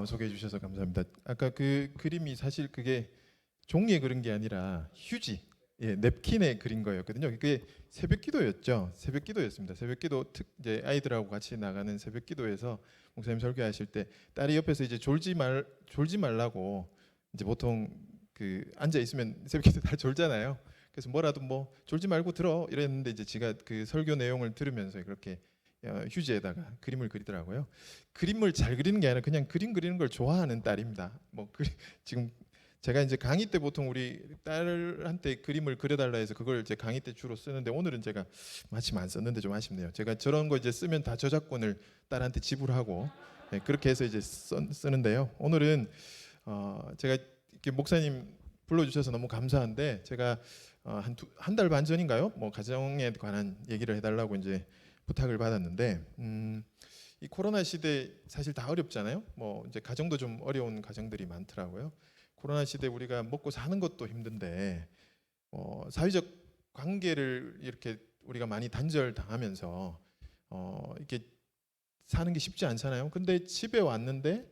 소개해 주셔서 감사합니다. 아까 그 그림이 사실 그게 종이에 그린 게 아니라 휴지, 냅킨에 그린 거였거든요. 그게 새벽기도였죠. 새벽기도였습니다. 새벽기도 이제 아이들하고 같이 나가는 새벽기도에서 목사님 설교하실 때 딸이 옆에서 이제 졸지 말라고 이제 보통 그 앉아 있으면 새벽기도 다 졸잖아요. 그래서 뭐라도 뭐 졸지 말고 들어 이랬는데 이제 제가 그 설교 내용을 들으면서 그렇게 휴지에다가 그림을 그리더라고요. 그림을 잘 그리는 게 아니라 그냥 그림 그리는 걸 좋아하는 딸입니다. 지금 제가 이제 강의 때 보통 우리 딸한테 그림을 그려달라 해서 그걸 이제 강의 때 주로 쓰는데 오늘은 제가 마침 안 썼는데 좀 아쉽네요. 제가 저런 거 이제 쓰면 다 저작권을 딸한테 지불하고 그렇게 해서 이제 쓰는데요. 오늘은 제가 이렇게 목사님 불러주셔서 너무 감사한데 제가 한 달 반 전인가요? 뭐 가정에 관한 얘기를 해달라고 이제 부탁을 받았는데 이 코로나 시대 사실 다 어렵잖아요. 뭐 이제 가정도 좀 어려운 가정들이 많더라고요. 코로나 시대 우리가 먹고 사는 것도 힘든데 사회적 관계를 이렇게 우리가 많이 단절 당하면서 이렇게 사는 게 쉽지 않잖아요. 근데 집에 왔는데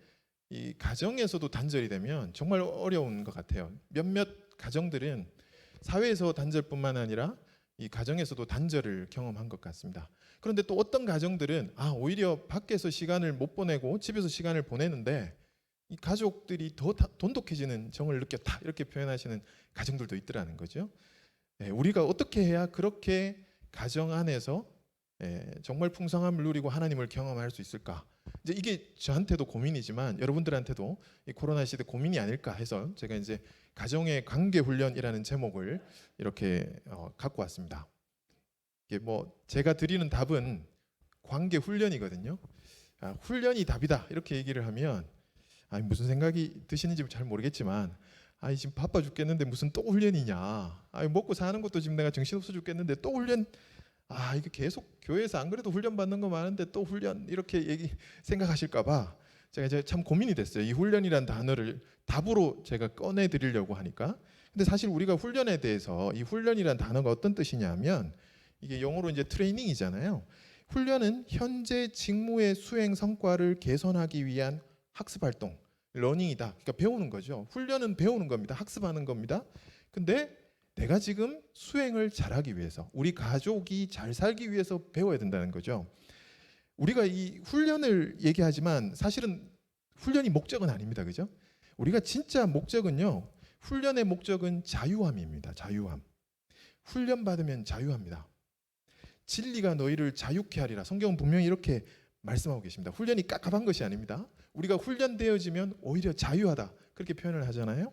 이 가정에서도 단절이 되면 정말 어려운 것 같아요. 몇몇 가정들은 사회에서 단절뿐만 아니라 이 가정에서도 단절을 경험한 것 같습니다. 그런데 또 어떤 가정들은 오히려 밖에서 시간을 못 보내고 집에서 시간을 보내는데 이 가족들이 더 돈독해지는 정을 느꼈다 이렇게 표현하시는 가정들도 있더라는 거죠. 우리가 어떻게 해야 그렇게 가정 안에서 정말 풍성함을 누리고 하나님을 경험할 수 있을까? 이제 이게 저한테도 고민이지만 여러분들한테도 이 코로나 시대 고민이 아닐까 해서 제가 이제 가정의 관계 훈련이라는 제목을 이렇게 갖고 왔습니다. 이게 뭐 제가 드리는 답은 관계 훈련이거든요. 훈련이 답이다 이렇게 얘기를 하면 무슨 생각이 드시는지 잘 모르겠지만 지금 바빠 죽겠는데 무슨 또 훈련이냐? 먹고 사는 것도 지금 내가 정신없어 죽겠는데 또 훈련? 이거 계속 교회에서 안 그래도 훈련 받는 거 많은데 또 훈련 이렇게 생각하실까봐 제가 이제 참 고민이 됐어요. 이 훈련이란 단어를 답으로 제가 꺼내 드리려고 하니까. 근데 사실 우리가 훈련에 대해서 이 훈련이란 단어가 어떤 뜻이냐면 이게 영어로 이제 트레이닝이잖아요. 훈련은 현재 직무의 수행 성과를 개선하기 위한 학습 활동, 러닝이다. 그러니까 배우는 거죠. 훈련은 배우는 겁니다. 학습하는 겁니다. 근데 내가 지금 수행을 잘하기 위해서, 우리 가족이 잘 살기 위해서 배워야 된다는 거죠. 우리가 이 훈련을 얘기하지만 사실은 훈련이 목적은 아닙니다. 그죠? 우리가 진짜 목적은요. 훈련의 목적은 자유함입니다. 자유함. 훈련 받으면 자유합니다. 진리가 너희를 자유케 하리라. 성경은 분명히 이렇게 말씀하고 계십니다. 훈련이 깝깝한 것이 아닙니다. 우리가 훈련되어지면 오히려 자유하다. 그렇게 표현을 하잖아요.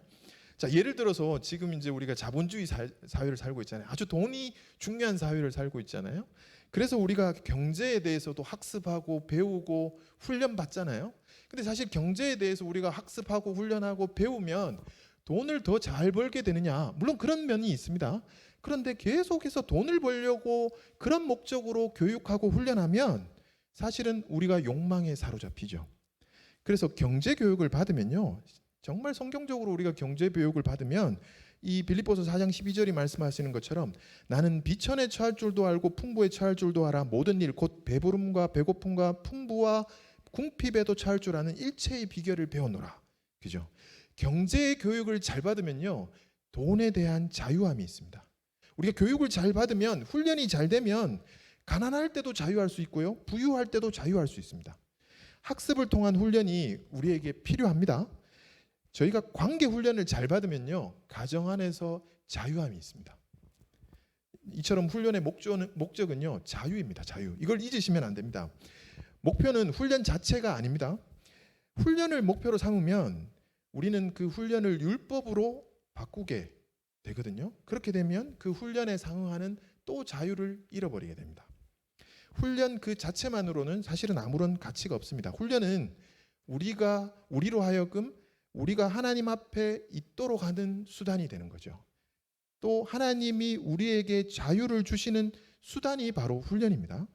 자, 예를 들어서 지금 이제 우리가 자본주의 사회를 살고 있잖아요. 아주 돈이 중요한 사회를 살고 있잖아요. 그래서 우리가 경제에 대해서도 학습하고 배우고 훈련 받잖아요. 근데 사실 경제에 대해서 우리가 학습하고 훈련하고 배우면 돈을 더 잘 벌게 되느냐? 물론 그런 면이 있습니다. 그런데 계속해서 돈을 벌려고 그런 목적으로 교육하고 훈련하면 사실은 우리가 욕망에 사로잡히죠. 그래서 경제 교육을 받으면요. 정말 성경적으로 우리가 경제 교육을 받으면 이 빌립보서 4장 12절이 말씀하시는 것처럼 나는 비천에 처할 줄도 알고 풍부에 처할 줄도 알아 모든 일 곧 배부름과 배고픔과 풍부와 궁핍에도 처할 줄 아는 일체의 비결을 배워노라. 그죠? 경제 교육을 잘 받으면요. 돈에 대한 자유함이 있습니다. 우리가 교육을 잘 받으면 훈련이 잘 되면 가난할 때도 자유할 수 있고요. 부유할 때도 자유할 수 있습니다. 학습을 통한 훈련이 우리에게 필요합니다. 저희가 관계 훈련을 잘 받으면요. 가정 안에서 자유함이 있습니다. 이처럼 훈련의 목적은요. 자유입니다. 자유. 이걸 잊으시면 안 됩니다. 목표는 훈련 자체가 아닙니다. 훈련을 목표로 삼으면 우리는 그 훈련을 율법으로 바꾸게 되거든요. 그렇게 되면 그 훈련에 상응하는 또 자유를 잃어버리게 됩니다. 훈련 그 자체만으로는 사실은 아무런 가치가 없습니다. 훈련은 우리로 하여금 우리가 하나님 앞에 있도록 하는 수단이 되는 거죠. 또 하나님이 우리에게 자유를 주시는 수단이 바로 훈련입니다.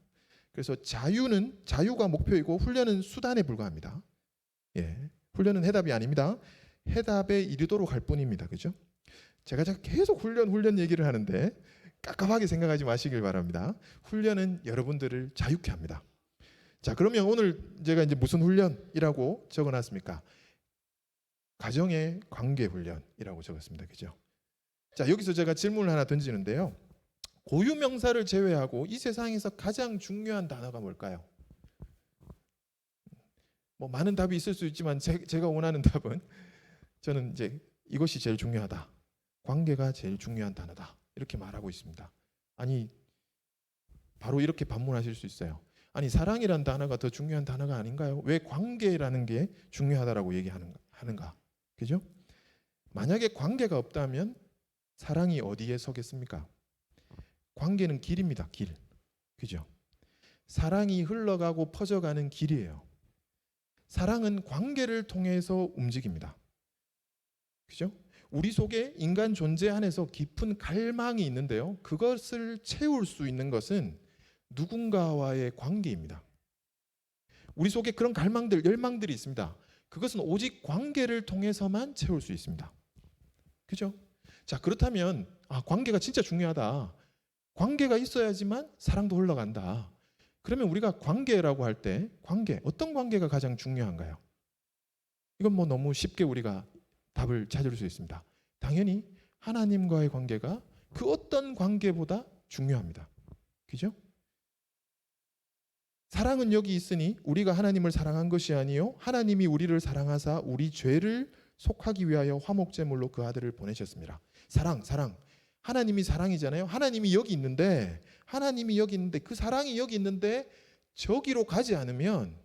그래서 자유가 목표이고 훈련은 수단에 불과합니다. 훈련은 해답이 아닙니다. 해답에 이르도록 할 뿐입니다. 그죠? 제가 계속 훈련 얘기를 하는데 깝깝하게 생각하지 마시길 바랍니다. 훈련은 여러분들을 자유케 합니다. 자, 그러면 오늘 제가 이제 무슨 훈련이라고 적어놨습니까? 가정의 관계 훈련이라고 적었습니다. 그죠? 자, 여기서 제가 질문을 하나 던지는데요. 고유명사를 제외하고 이 세상에서 가장 중요한 단어가 뭘까요? 뭐 많은 답이 있을 수 있지만 제가 원하는 답은 저는 이제 이것이 제일 중요하다. 관계가 제일 중요한 단어다. 이렇게 말하고 있습니다. 아니, 바로 이렇게 반문하실 수 있어요. 아니, 사랑이란 단어가 더 중요한 단어가 아닌가요? 왜 관계라는 게 중요하다라고 얘기하는가? 그죠? 만약에 관계가 없다면 사랑이 어디에 서겠습니까? 관계는 길입니다. 길. 그죠? 사랑이 흘러가고 퍼져가는 길이에요. 사랑은 관계를 통해서 움직입니다. 그죠? 우리 속에 인간 존재 안에서 깊은 갈망이 있는데요. 그것을 채울 수 있는 것은 누군가와의 관계입니다. 우리 속에 그런 갈망들, 열망들이 있습니다. 그것은 오직 관계를 통해서만 채울 수 있습니다. 그죠? 자, 그렇다면 관계가 진짜 중요하다. 관계가 있어야지만 사랑도 흘러간다. 그러면 우리가 관계라고 할 때 어떤 관계가 가장 중요한가요? 이건 뭐 너무 쉽게 우리가 답을 찾을 수 있습니다. 당연히 하나님과의 관계가 그 어떤 관계보다 중요합니다. 그죠? 사랑은 여기 있으니 우리가 하나님을 사랑한 것이 아니요 하나님이 우리를 사랑하사 우리 죄를 속하기 위하여 화목제물로 그 아들을 보내셨습니다. 사랑. 하나님이 사랑이잖아요. 하나님이 여기 있는데 그 사랑이 여기 있는데 저기로 가지 않으면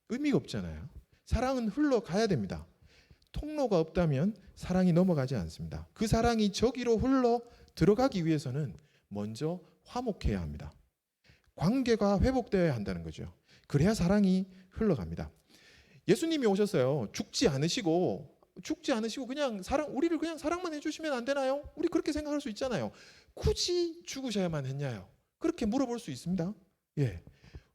의미가 없잖아요. 사랑은 흘러가야 됩니다. 통로가 없다면 사랑이 넘어가지 않습니다. 그 사랑이 저기로 흘러 들어가기 위해서는 먼저 화목해야 합니다. 관계가 회복되어야 한다는 거죠. 그래야 사랑이 흘러갑니다. 예수님이 오셨어요. 죽지 않으시고 그냥 우리를 그냥 사랑만 해주시면 안 되나요? 우리 그렇게 생각할 수 있잖아요. 굳이 죽으셔야만 했냐요? 그렇게 물어볼 수 있습니다. 예,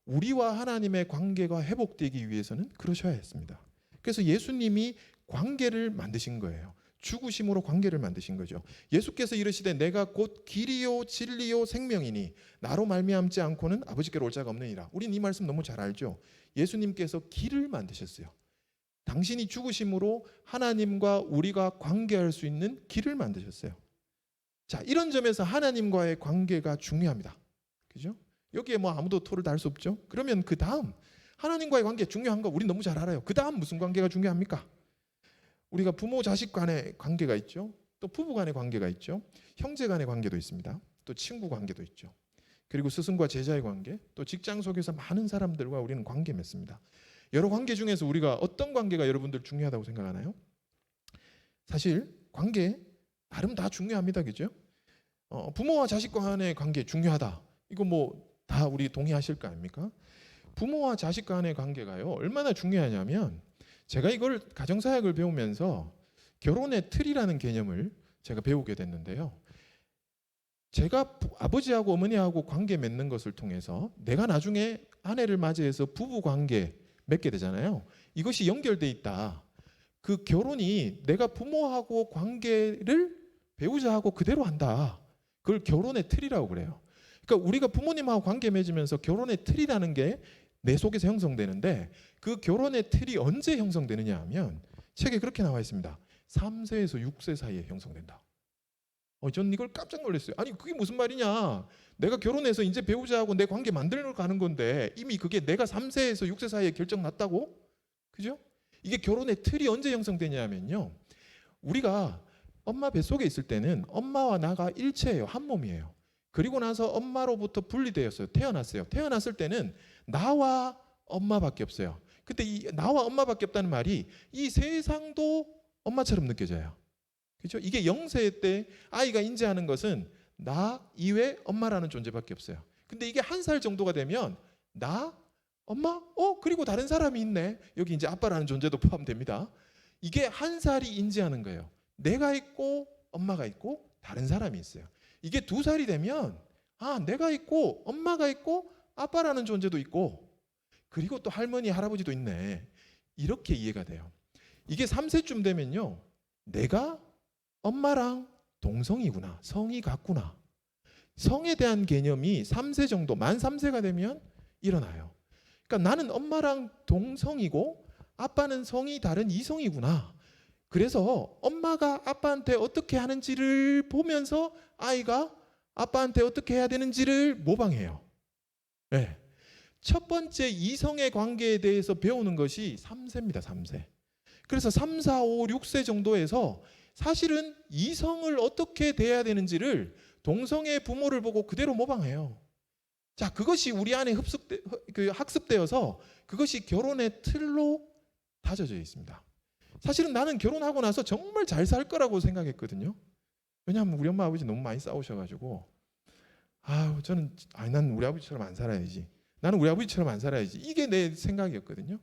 우리와 하나님의 관계가 회복되기 위해서는 그러셔야 했습니다. 그래서 예수님이 관계를 만드신 거예요. 죽으심으로 관계를 만드신 거죠. 예수께서 이르시되 내가 곧 길이요 진리요 생명이니 나로 말미암지 않고는 아버지께로 올 자가 없느니라. 우린 이 말씀 너무 잘 알죠. 예수님께서 길을 만드셨어요. 당신이 죽으심으로 하나님과 우리가 관계할 수 있는 길을 만드셨어요. 자, 이런 점에서 하나님과의 관계가 중요합니다. 그죠? 여기에 뭐 아무도 토를 달 수 없죠. 그러면 그 다음 하나님과의 관계 중요한 거 우린 너무 잘 알아요. 그 다음 무슨 관계가 중요합니까? 우리가 부모 자식 간의 관계가 있죠. 또 부부 간의 관계가 있죠. 형제 간의 관계도 있습니다. 또 친구 관계도 있죠. 그리고 스승과 제자의 관계, 또 직장 속에서 많은 사람들과 우리는 관계 맺습니다. 여러 관계 중에서 우리가 어떤 관계가 여러분들 중요하다고 생각하나요? 사실 관계 나름 다 중요합니다. 그죠? 부모와 자식 간의 관계 중요하다. 이거 뭐 다 우리 동의하실 거 아닙니까? 부모와 자식 간의 관계가요. 얼마나 중요하냐면 제가 이걸 가정사역을 배우면서 결혼의 틀이라는 개념을 제가 배우게 됐는데요. 제가 아버지하고 어머니하고 관계 맺는 것을 통해서 내가 나중에 아내를 맞이해서 부부 관계 맺게 되잖아요. 이것이 연결돼 있다. 그 결혼이 내가 부모하고 관계를 배우자하고 그대로 한다. 그걸 결혼의 틀이라고 그래요. 그러니까 우리가 부모님하고 관계 맺으면서 결혼의 틀이라는 게 내 속에서 형성되는데 그 결혼의 틀이 언제 형성되느냐 하면 책에 그렇게 나와 있습니다. 3세에서 6세 사이에 형성된다. 전 이걸 깜짝 놀랐어요. 아니 그게 무슨 말이냐. 내가 결혼해서 이제 배우자하고 내 관계 만들러 가는 건데 이미 그게 내가 3세에서 6세 사이에 결정 났다고? 그죠? 이게 결혼의 틀이 언제 형성되냐면요. 우리가 엄마 뱃속에 있을 때는 엄마와 나가 일체예요. 한 몸이에요. 그리고 나서 엄마로부터 분리되었어요. 태어났어요. 태어났을 때는 나와 엄마밖에 없어요. 근데 이 나와 엄마밖에 없다는 말이 이 세상도 엄마처럼 느껴져요. 그렇죠? 이게 0세 때 아이가 인지하는 것은 나 이외 엄마라는 존재밖에 없어요. 근데 이게 1살 정도가 되면 나, 엄마, 그리고 다른 사람이 있네. 여기 이제 아빠라는 존재도 포함됩니다. 이게 1살이 인지하는 거예요. 내가 있고 엄마가 있고 다른 사람이 있어요. 이게 2살이 되면 내가 있고 엄마가 있고 아빠라는 존재도 있고 그리고 또 할머니 할아버지도 있네. 이렇게 이해가 돼요. 이게 3세쯤 되면요. 내가 엄마랑 동성이구나. 성이 같구나. 성에 대한 개념이 3세 정도 만 3세가 되면 일어나요. 그러니까 나는 엄마랑 동성이고 아빠는 성이 다른 이성이구나. 그래서 엄마가 아빠한테 어떻게 하는지를 보면서 아이가 아빠한테 어떻게 해야 되는지를 모방해요. 네. 첫 번째 이성의 관계에 대해서 배우는 것이 3세입니다. 3세. 그래서 3, 4, 5, 6세 정도에서 사실은 이성을 어떻게 대해야 되는지를 동성의 부모를 보고 그대로 모방해요. 자, 그것이 우리 안에 학습되어서 그것이 결혼의 틀로 다져져 있습니다. 사실은 나는 결혼하고 나서 정말 잘 살 거라고 생각했거든요. 왜냐하면 우리 엄마 아버지 너무 많이 싸우셔가지고 난 우리 아버지처럼 안 살아야지. 나는 우리 아버지처럼 안 살아야지. 이게 내 생각이었거든요.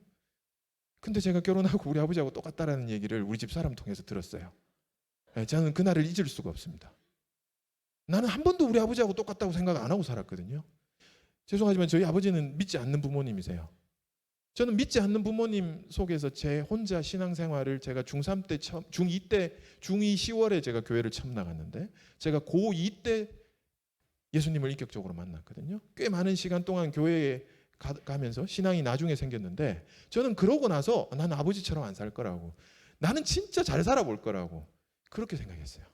근데 제가 결혼하고 우리 아버지하고 똑같다라는 얘기를 우리 집 사람 통해서 들었어요. 저는 그날을 잊을 수가 없습니다. 나는 한 번도 우리 아버지하고 똑같다고 생각 안 하고 살았거든요. 죄송하지만 저희 아버지는 믿지 않는 부모님이세요. 저는 믿지 않는 부모님 속에서 제 혼자 신앙생활을 제가 중3 때 중2 때 중2 10월에 제가 교회를 처음 나갔는데 제가 고2 때 예수님을 인격적으로 만났거든요. 꽤 많은 시간 동안 교회에 가면서 신앙이 나중에 생겼는데 저는 그러고 나서 나는 아버지처럼 안 살 거라고, 나는 진짜 잘 살아볼 거라고 그렇게 생각했어요.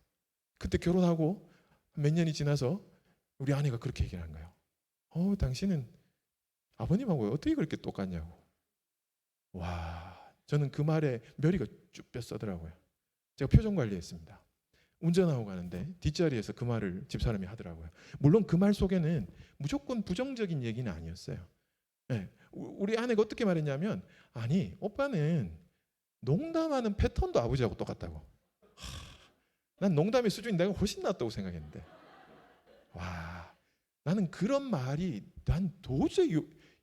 그때 결혼하고 몇 년이 지나서 우리 아내가 그렇게 얘기를 한 거예요. 당신은 아버님하고 어떻게 그렇게 똑같냐고. 와, 저는 그 말에 멸이가 쭉 뼈서더라고요. 제가 표정 관리했습니다. 운전하고 가는데 뒷자리에서 그 말을 집사람이 하더라고요. 물론 그 말 속에는 무조건 부정적인 얘기는 아니었어요. 네, 우리 아내가 어떻게 말했냐면, 아니 오빠는 농담하는 패턴도 아버지하고 똑같다고. 난 농담의 수준이 내가 훨씬 낫다고 생각했는데, 와, 나는 그런 말이 난 도저히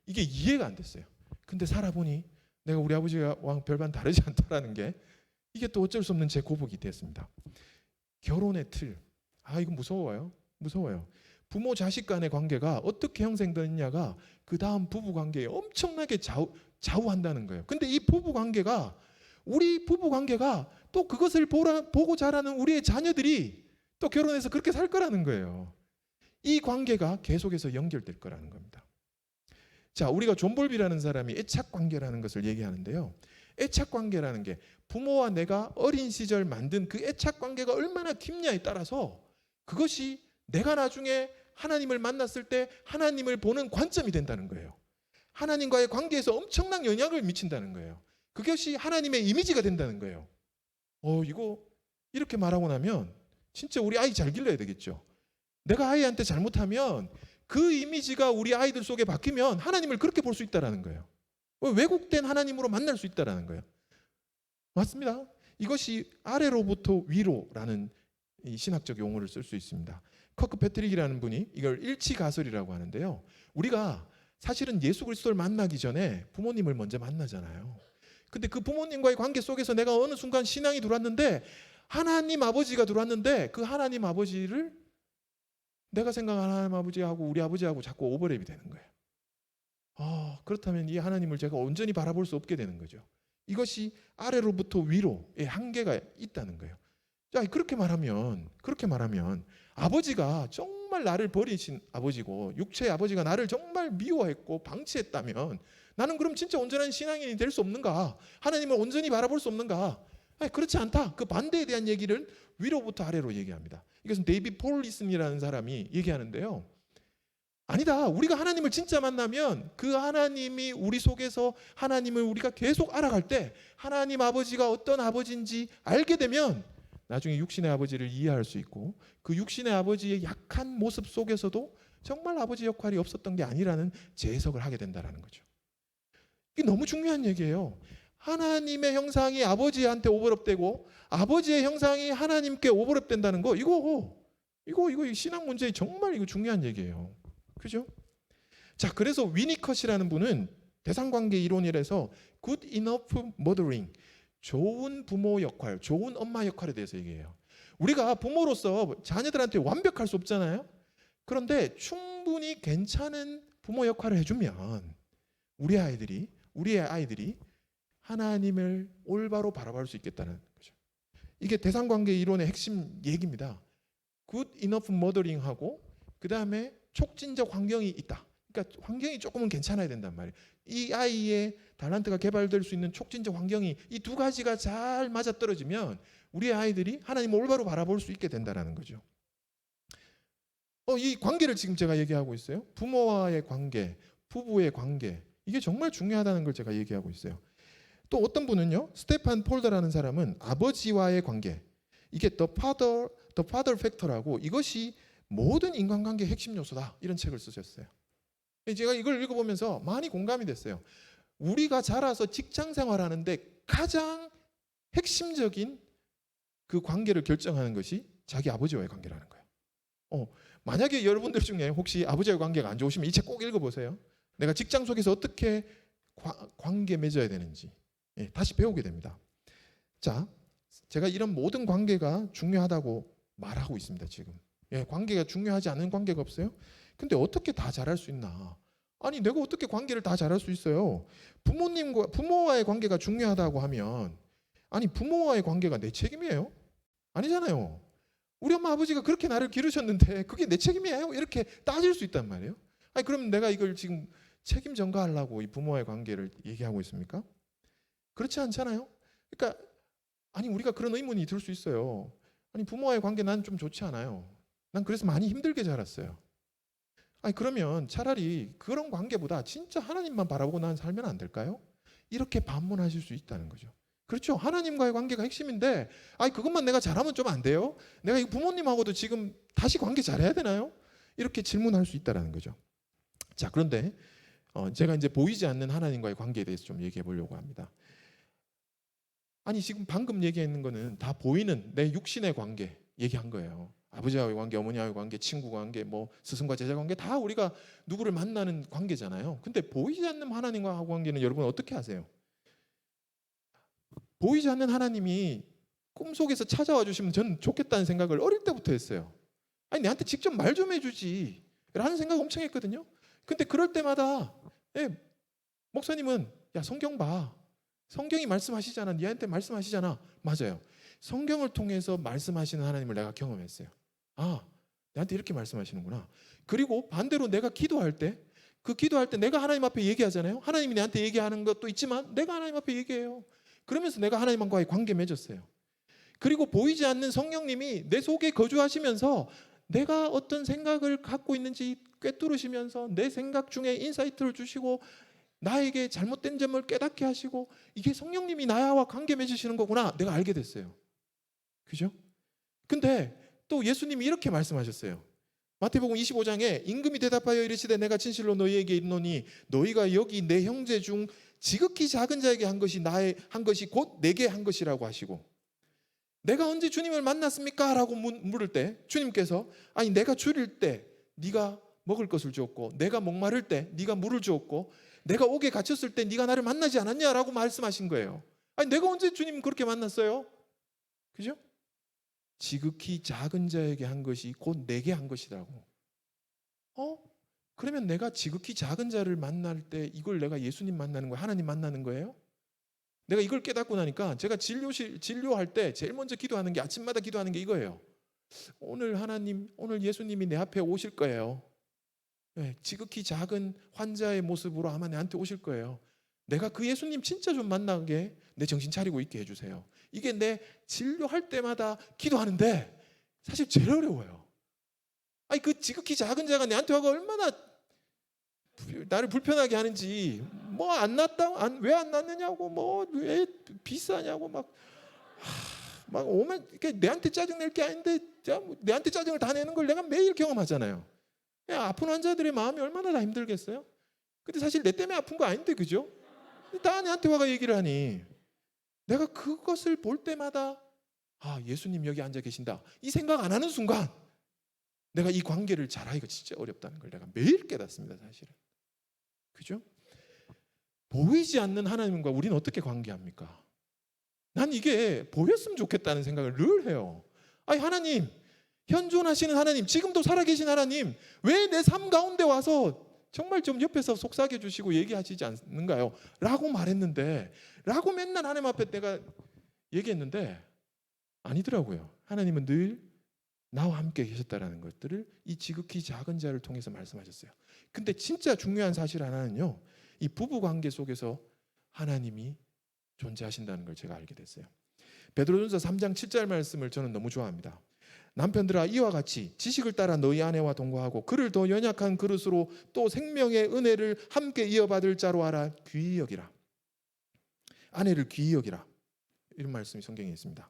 이게 이해가 안 됐어요. 근데 살아보니 내가 우리 아버지와 별반 다르지 않다라는 게 이게 또 어쩔 수 없는 제 고백이 됐습니다. 결혼의 틀, 이거 무서워요. 부모 자식 간의 관계가 어떻게 형성되느냐가 그 다음 부부 관계에 엄청나게 좌우한다는 거예요. 근데 이 부부 관계가, 우리 부부 관계가 또 그것을 보고 자라는 우리의 자녀들이 또 결혼해서 그렇게 살 거라는 거예요. 이 관계가 계속해서 연결될 거라는 겁니다. 자, 우리가 존 볼비라는 사람이 애착 관계라는 것을 얘기하는데요. 애착 관계라는 게 부모와 내가 어린 시절 만든 그 애착 관계가 얼마나 깊냐에 따라서 그것이 내가 나중에 하나님을 만났을 때 하나님을 보는 관점이 된다는 거예요. 하나님과의 관계에서 엄청난 영향을 미친다는 거예요. 그것이 하나님의 이미지가 된다는 거예요. 이거 이렇게 말하고 나면 진짜 우리 아이 잘 길러야 되겠죠. 내가 아이한테 잘못하면 그 이미지가 우리 아이들 속에 박히면 하나님을 그렇게 볼 수 있다는 거예요. 왜곡된 하나님으로 만날 수 있다는 거예요. 맞습니다. 이것이 아래로부터 위로라는 이 신학적 용어를 쓸 수 있습니다. 커크 패트릭이라는 분이 이걸 일치가설이라고 하는데요. 우리가 사실은 예수 그리스도를 만나기 전에 부모님을 먼저 만나잖아요. 근데 그 부모님과의 관계 속에서 내가 어느 순간 신앙이 들어왔는데 하나님 아버지가 들어왔는데 그 하나님 아버지를 내가 생각하는 하나님 아버지하고 우리 아버지하고 자꾸 오버랩이 되는 거예요. 그렇다면 이 하나님을 제가 온전히 바라볼 수 없게 되는 거죠. 이것이 아래로부터 위로의 한계가 있다는 거예요. 자, 그렇게 말하면 아버지가 정말 나를 버리신 아버지고 육체의 아버지가 나를 정말 미워했고 방치했다면 나는 그럼 진짜 온전한 신앙인이 될 수 없는가? 하나님을 온전히 바라볼 수 없는가? 그렇지 않다. 그 반대에 대한 얘기를 위로부터 아래로 얘기합니다. 이것은 데이비드 폴리슨이라는 사람이 얘기하는데요. 아니다. 우리가 하나님을 진짜 만나면 그 하나님이 우리 속에서 하나님을 우리가 계속 알아갈 때 하나님 아버지가 어떤 아버지인지 알게 되면 나중에 육신의 아버지를 이해할 수 있고 그 육신의 아버지의 약한 모습 속에서도 정말 아버지 역할이 없었던 게 아니라는 재해석을 하게 된다는 거죠. 이게 너무 중요한 얘기예요. 하나님의 형상이 아버지한테 오버랩되고 아버지의 형상이 하나님께 오버랩된다는 거, 이거 신앙 문제에 정말 이거 중요한 얘기예요. 그죠? 자, 그래서 위니컷이라는 분은 대상관계 이론이라서 good enough mothering, 좋은 부모 역할, 좋은 엄마 역할에 대해서 얘기해요. 우리가 부모로서 자녀들한테 완벽할 수 없잖아요. 그런데 충분히 괜찮은 부모 역할을 해주면 우리의 아이들이 하나님을 올바로 바라볼 수 있겠다는 거죠. 이게 대상관계 이론의 핵심 얘기입니다. good enough mothering하고 그 다음에 촉진적 환경이 있다. 그러니까 환경이 조금은 괜찮아야 된단 말이에요. 이 아이의 달란트가 개발될 수 있는 촉진적 환경이 이 두 가지가 잘 맞아떨어지면 우리 아이들이 하나님을 올바로 바라볼 수 있게 된다는 거죠. 이 관계를 지금 제가 얘기하고 있어요. 부모와의 관계, 부부의 관계, 이게 정말 중요하다는 걸 제가 얘기하고 있어요. 또 어떤 분은요, 스테판 폴더라는 사람은 아버지와의 관계, 이게 the father factor라고, 이것이 모든 인간관계의 핵심 요소다, 이런 책을 쓰셨어요. 제가 이걸 읽어보면서 많이 공감이 됐어요. 우리가 자라서 직장 생활하는데 가장 핵심적인 그 관계를 결정하는 것이 자기 아버지와의 관계라는 거예요. 만약에 여러분들 중에 혹시 아버지와의 관계가 안 좋으시면 이 책 꼭 읽어보세요. 내가 직장 속에서 어떻게 관계 맺어야 되는지 다시 배우게 됩니다. 자, 제가 이런 모든 관계가 중요하다고 말하고 있습니다. 지금 관계가 중요하지 않은 관계가 없어요? 근데 어떻게 다 잘할 수 있나? 아니, 내가 어떻게 관계를 다 잘할 수 있어요? 부모와의 관계가 중요하다고 하면, 아니, 부모와의 관계가 내 책임이에요? 아니잖아요. 우리 엄마 아버지가 그렇게 나를 기르셨는데 그게 내 책임이에요? 이렇게 따질 수 있단 말이에요. 아니, 그럼 내가 이걸 지금 책임 전가하려고 이 부모와의 관계를 얘기하고 있습니까? 그렇지 않잖아요. 그러니까 아니, 우리가 그런 의문이 들 수 있어요. 아니, 부모와의 관계 난 좀 좋지 않아요. 난 그래서 많이 힘들게 자랐어요. 아니, 그러면 차라리 그런 관계보다 진짜 하나님만 바라보고 난 살면 안 될까요? 이렇게 반문하실 수 있다는 거죠. 그렇죠. 하나님과의 관계가 핵심인데, 아니, 그것만 내가 잘하면 좀 안 돼요? 내가 이 부모님하고도 지금 다시 관계 잘해야 되나요? 이렇게 질문할 수 있다는 거죠. 자, 그런데 제가 이제 보이지 않는 하나님과의 관계에 대해서 좀 얘기해 보려고 합니다. 아니, 지금 방금 얘기했는 거는 다 보이는 내 육신의 관계 얘기한 거예요. 아버지와의 관계, 어머니와의 관계, 친구 관계, 뭐 스승과 제자 관계, 다 우리가 누구를 만나는 관계잖아요. 근데 보이지 않는 하나님과 관계는 여러분 어떻게 아세요? 보이지 않는 하나님이 꿈속에서 찾아와 주시면 저는 좋겠다는 생각을 어릴 때부터 했어요. 아니, 내한테 직접 말 좀 해주지 라는 생각 엄청 했거든요. 근데 그럴 때마다 목사님은 야, 성경 봐. 성경이 말씀하시잖아. 니한테 말씀하시잖아. 맞아요. 성경을 통해서 말씀하시는 하나님을 내가 경험했어요. 아, 내한테 이렇게 말씀하시는구나. 그리고 반대로 내가 기도할 때, 그 기도할 때 내가 하나님 앞에 얘기하잖아요. 하나님이 내한테 얘기하는 것도 있지만 내가 하나님 앞에 얘기해요. 그러면서 내가 하나님과의 관계 맺었어요. 그리고 보이지 않는 성령님이 내 속에 거주하시면서 내가 어떤 생각을 갖고 있는지 꿰뚫으시면서 내 생각 중에 인사이트를 주시고 나에게 잘못된 점을 깨닫게 하시고, 이게 성령님이 나와 관계 맺으시는 거구나, 내가 알게 됐어요. 그죠? 근데 또 예수님이 이렇게 말씀하셨어요. 마태복음 25장에 임금이 대답하여 이르시되 내가 진실로 너희에게 이르노니 너희가 여기 내 형제 중 지극히 작은 자에게 한 것이 곧 내게 한 것이라고 하시고, 내가 언제 주님을 만났습니까? 라고 물을 때 주님께서 아니, 내가 줄일 때 네가 먹을 것을 주었고, 내가 목마를 때 네가 물을 주었고, 내가 옥에 갇혔을 때 네가 나를 만나지 않았냐라고 말씀하신 거예요. 아니, 내가 언제 주님 그렇게 만났어요? 그죠? 지극히 작은 자에게 한 것이 곧 내게 한 것이라고. 그러면 내가 지극히 작은 자를 만날 때 이걸 내가 예수님 만나는 거예요? 하나님 만나는 거예요? 내가 이걸 깨닫고 나니까 제가 진료할 때 제일 먼저 기도하는 게, 아침마다 기도하는 게 이거예요. 오늘 예수님이 내 앞에 오실 거예요. 지극히 작은 환자의 모습으로 아마 내한테 오실 거예요. 내가 그 예수님 진짜 좀 만나게 내 정신 차리고 있게 해주세요. 이게 내 진료할 때마다 기도하는데 사실 제일 어려워요. 아니, 그 지극히 작은 자가 내한테 와서 얼마나 나를 불편하게 하는지, 뭐 안 났다, 왜 안 났느냐고, 뭐 왜 비싸냐고 막 오면 내한테 짜증 낼 게 아닌데 내한테 짜증을 다 내는 걸 내가 매일 경험하잖아요. 아픈 환자들의 마음이 얼마나 다 힘들겠어요? 근데 사실 내 때문에 아픈 거 아닌데, 그죠? 다 내한테 와가 얘기를 하니 내가 그것을 볼 때마다 아, 예수님 여기 앉아 계신다, 이 생각 안 하는 순간 내가 이 관계를 잘하기가 진짜 어렵다는 걸 내가 매일 깨닫습니다, 사실은. 그죠? 보이지 않는 하나님과 우리는 어떻게 관계합니까? 난 이게 보였으면 좋겠다는 생각을 늘 해요. 아니, 하나님, 현존하시는 하나님, 지금도 살아계신 하나님, 왜 내 삶 가운데 와서 정말 좀 옆에서 속삭여 주시고 얘기하시지 않는가요? 라고 말했는데, 라고 맨날 하나님 앞에 내가 얘기했는데 아니더라고요. 하나님은 늘 나와 함께 계셨다라는 것들을 이 지극히 작은 자를 통해서 말씀하셨어요. 근데 진짜 중요한 사실 하나는요, 이 부부 관계 속에서 하나님이 존재하신다는 걸 제가 알게 됐어요. 베드로전서 3장 7절 말씀을 저는 너무 좋아합니다. 남편들아, 이와 같이 지식을 따라 너희 아내와 동거하고 그를 더 연약한 그릇으로 또 생명의 은혜를 함께 이어받을 자로 알아 귀히 여기라. 아내를 귀히 여기라. 이런 말씀이 성경에 있습니다.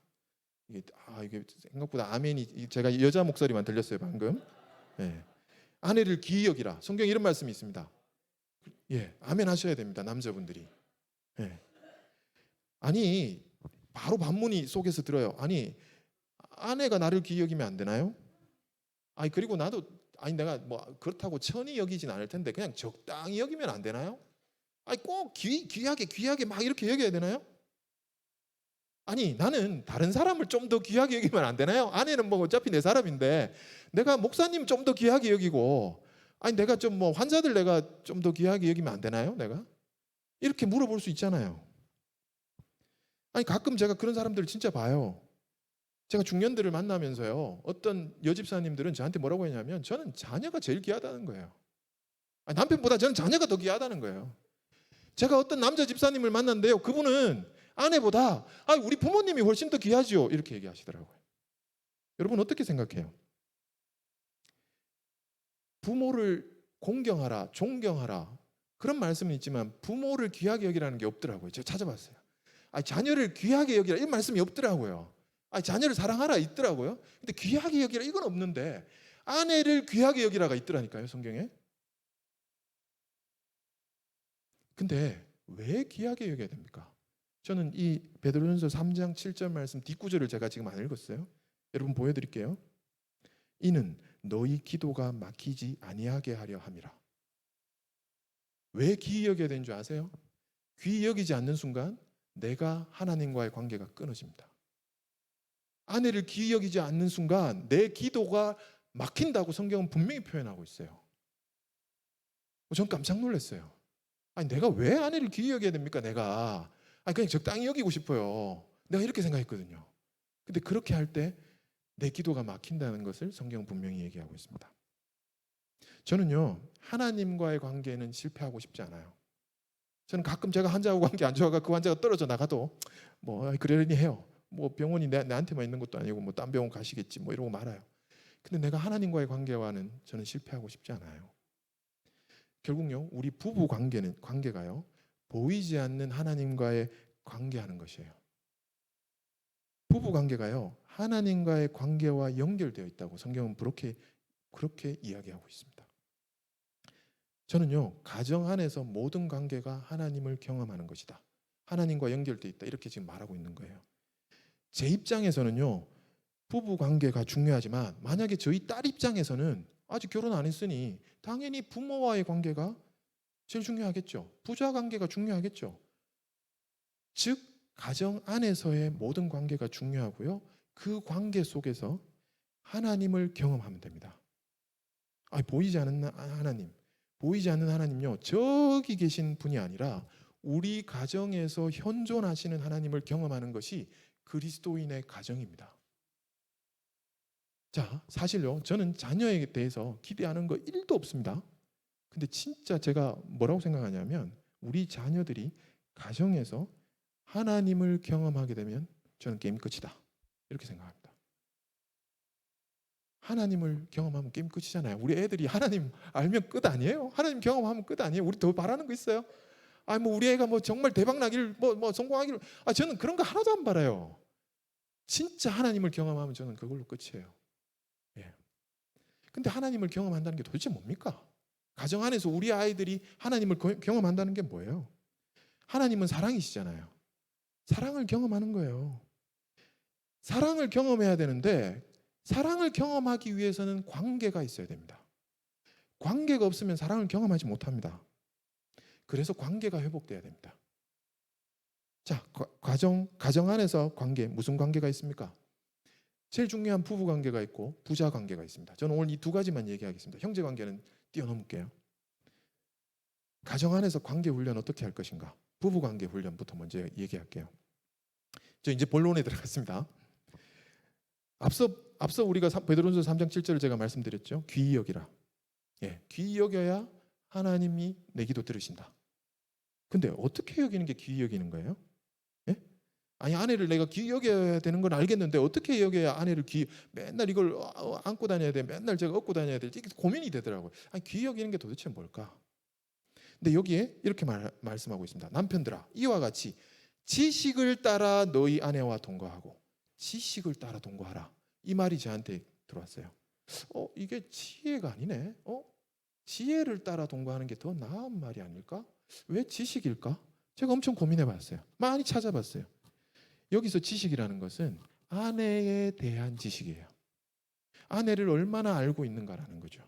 이게 생각보다 아멘이, 제가 여자 목소리만 들렸어요 방금. 예. 아내를 귀히 여기라. 성경에 이런 말씀이 있습니다. 예, 아멘 하셔야 됩니다, 남자분들이. 예. 아니, 바로 반문이 속에서 들어요. 아니, 아내가 나를 귀히 여기면 안 되나요? 아니, 그리고 나도, 아니, 내가 뭐 그렇다고 천히 여기진 않을 텐데 그냥 적당히 여기면 안 되나요? 아니, 꼭 귀하게 막 이렇게 여겨야 되나요? 아니, 나는 다른 사람을 좀 더 귀하게 여기면 안 되나요? 아내는 뭐 어차피 내 사람인데 내가 목사님 좀 더 귀하게 여기고, 아니 내가 좀 뭐 환자들 내가 좀 더 귀하게 여기면 안 되나요? 내가 이렇게 물어볼 수 있잖아요. 아니, 가끔 제가 그런 사람들을 진짜 봐요. 제가 중년들을 만나면서요, 어떤 여집사님들은 저한테 뭐라고 했냐면 저는 자녀가 제일 귀하다는 거예요. 아니, 남편보다 저는 자녀가 더 귀하다는 거예요. 제가 어떤 남자 집사님을 만났는데요, 그분은 아내보다 우리 부모님이 훨씬 더 귀하지요, 이렇게 얘기하시더라고요. 여러분 어떻게 생각해요? 부모를 공경하라, 존경하라, 그런 말씀은 있지만 부모를 귀하게 여기라는 게 없더라고요. 제가 찾아봤어요. 자녀를 귀하게 여기라 이런 말씀이 없더라고요. 자녀를 사랑하라 있더라고요. 근데 귀하게 여기라 이건 없는데 아내를 귀하게 여기라가 있더라니까요, 성경에. 근데 왜 귀하게 여겨야 됩니까? 저는 이 베드로전서 3장 7절 말씀 뒷구절을 제가 지금 안 읽었어요. 여러분 보여드릴게요. 이는 너희 기도가 막히지 아니하게 하려 함이라. 왜 귀히 여겨야 되는 줄 아세요? 귀히 여기지 않는 순간 내가 하나님과의 관계가 끊어집니다. 아내를 귀히 여기지 않는 순간 내 기도가 막힌다고 성경은 분명히 표현하고 있어요. 전 깜짝 놀랐어요. 내가 왜 아내를 귀히 여겨야 됩니까? 내가 그냥 적당히 여기고 싶어요. 내가 이렇게 생각했거든요. 근데 그렇게 할 때 내 기도가 막힌다는 것을 성경은 분명히 얘기하고 있습니다. 저는요, 하나님과의 관계는 실패하고 싶지 않아요. 저는 가끔 제가 환자하고 관계 안 좋아가 그 환자가 떨어져 나가도 뭐 그러려니 해요. 뭐 병원이 나한테만 있는 것도 아니고 뭐 딴 병원 가시겠지 뭐 이러고 말아요. 근데 내가 하나님과의 관계와는 저는 실패하고 싶지 않아요. 결국요, 우리 부부 관계가요, 보이지 않는 하나님과의 관계하는 것이에요. 부부 관계가요, 하나님과의 관계와 연결되어 있다고 성경은 그렇게 이야기하고 있습니다. 저는요, 가정 안에서 모든 관계가 하나님을 경험하는 것이다, 하나님과 연결되어 있다, 이렇게 지금 말하고 있는 거예요. 제 입장에서는요, 부부 관계가 중요하지만 만약에 저희 딸 입장에서는 아직 결혼 안 했으니 당연히 부모와의 관계가 제일 중요하겠죠. 부자 관계가 중요하겠죠. 즉 가정 안에서의 모든 관계가 중요하고요, 그 관계 속에서 하나님을 경험하면 됩니다. 보이지 않는 하나님, 보이지 않는 하나님요, 저기 계신 분이 아니라 우리 가정에서 현존하시는 하나님을 경험하는 것이 그리스도인의 가정입니다. 자, 사실요, 저는 자녀에 대해서 기대하는 거 1도 없습니다. 근데 진짜 제가 뭐라고 생각하냐면 우리 자녀들이 가정에서 하나님을 경험하게 되면 저는 게임 끝이다, 이렇게 생각합니다. 하나님을 경험하면 게임 끝이잖아요. 우리 애들이 하나님 알면 끝 아니에요? 하나님 경험하면 끝 아니에요? 우리 더 바라는 거 있어요? 뭐 우리 애가 뭐 정말 대박 나기를 뭐 성공하기를, 저는 그런 거 하나도 안 바라요. 진짜 하나님을 경험하면 저는 그걸로 끝이에요. 예. 근데 하나님을 경험한다는 게 도대체 뭡니까? 가정 안에서 우리 아이들이 하나님을 경험한다는 게 뭐예요? 하나님은 사랑이시잖아요. 사랑을 경험하는 거예요. 사랑을 경험해야 되는데 사랑을 경험하기 위해서는 관계가 있어야 됩니다. 관계가 없으면 사랑을 경험하지 못합니다. 그래서 관계가 회복돼야 됩니다. 자, 가정 안에서 관계, 무슨 관계가 있습니까? 제일 중요한 부부 관계가 있고 부자 관계가 있습니다. 저는 오늘 이 두 가지만 얘기하겠습니다. 형제 관계는 뛰어넘을게요. 가정 안에서 관계 훈련 어떻게 할 것인가? 부부 관계 훈련부터 먼저 얘기할게요. 저 이제 본론에 들어갔습니다. 앞서 우리가 베드로전서 3장 7절을 제가 말씀드렸죠. 귀히 여기라. 예, 귀히 여겨야 하나님이 내 기도 들으신다. 근데 어떻게 여기는 게 귀히 여기는 거예요? 예? 아니 아내를 내가 귀히 여겨야 되는 건 알겠는데 어떻게 여겨야 아내를 맨날 이걸 안고 다녀야 돼, 맨날 제가 업고 다녀야 될지 이게 고민이 되더라고요. 아니 귀히 여기는 게 도대체 뭘까? 근데 여기에 이렇게 말씀하고 있습니다. 남편들아 이와 같이 지식을 따라 너희 아내와 동거하고. 지식을 따라 동거하라. 이 말이 저한테 들어왔어요. 이게 지혜가 아니네. 지혜를 따라 동거하는 게 더 나은 말이 아닐까? 왜 지식일까? 제가 엄청 고민해봤어요. 많이 찾아봤어요. 여기서 지식이라는 것은 아내에 대한 지식이에요. 아내를 얼마나 알고 있는가라는 거죠.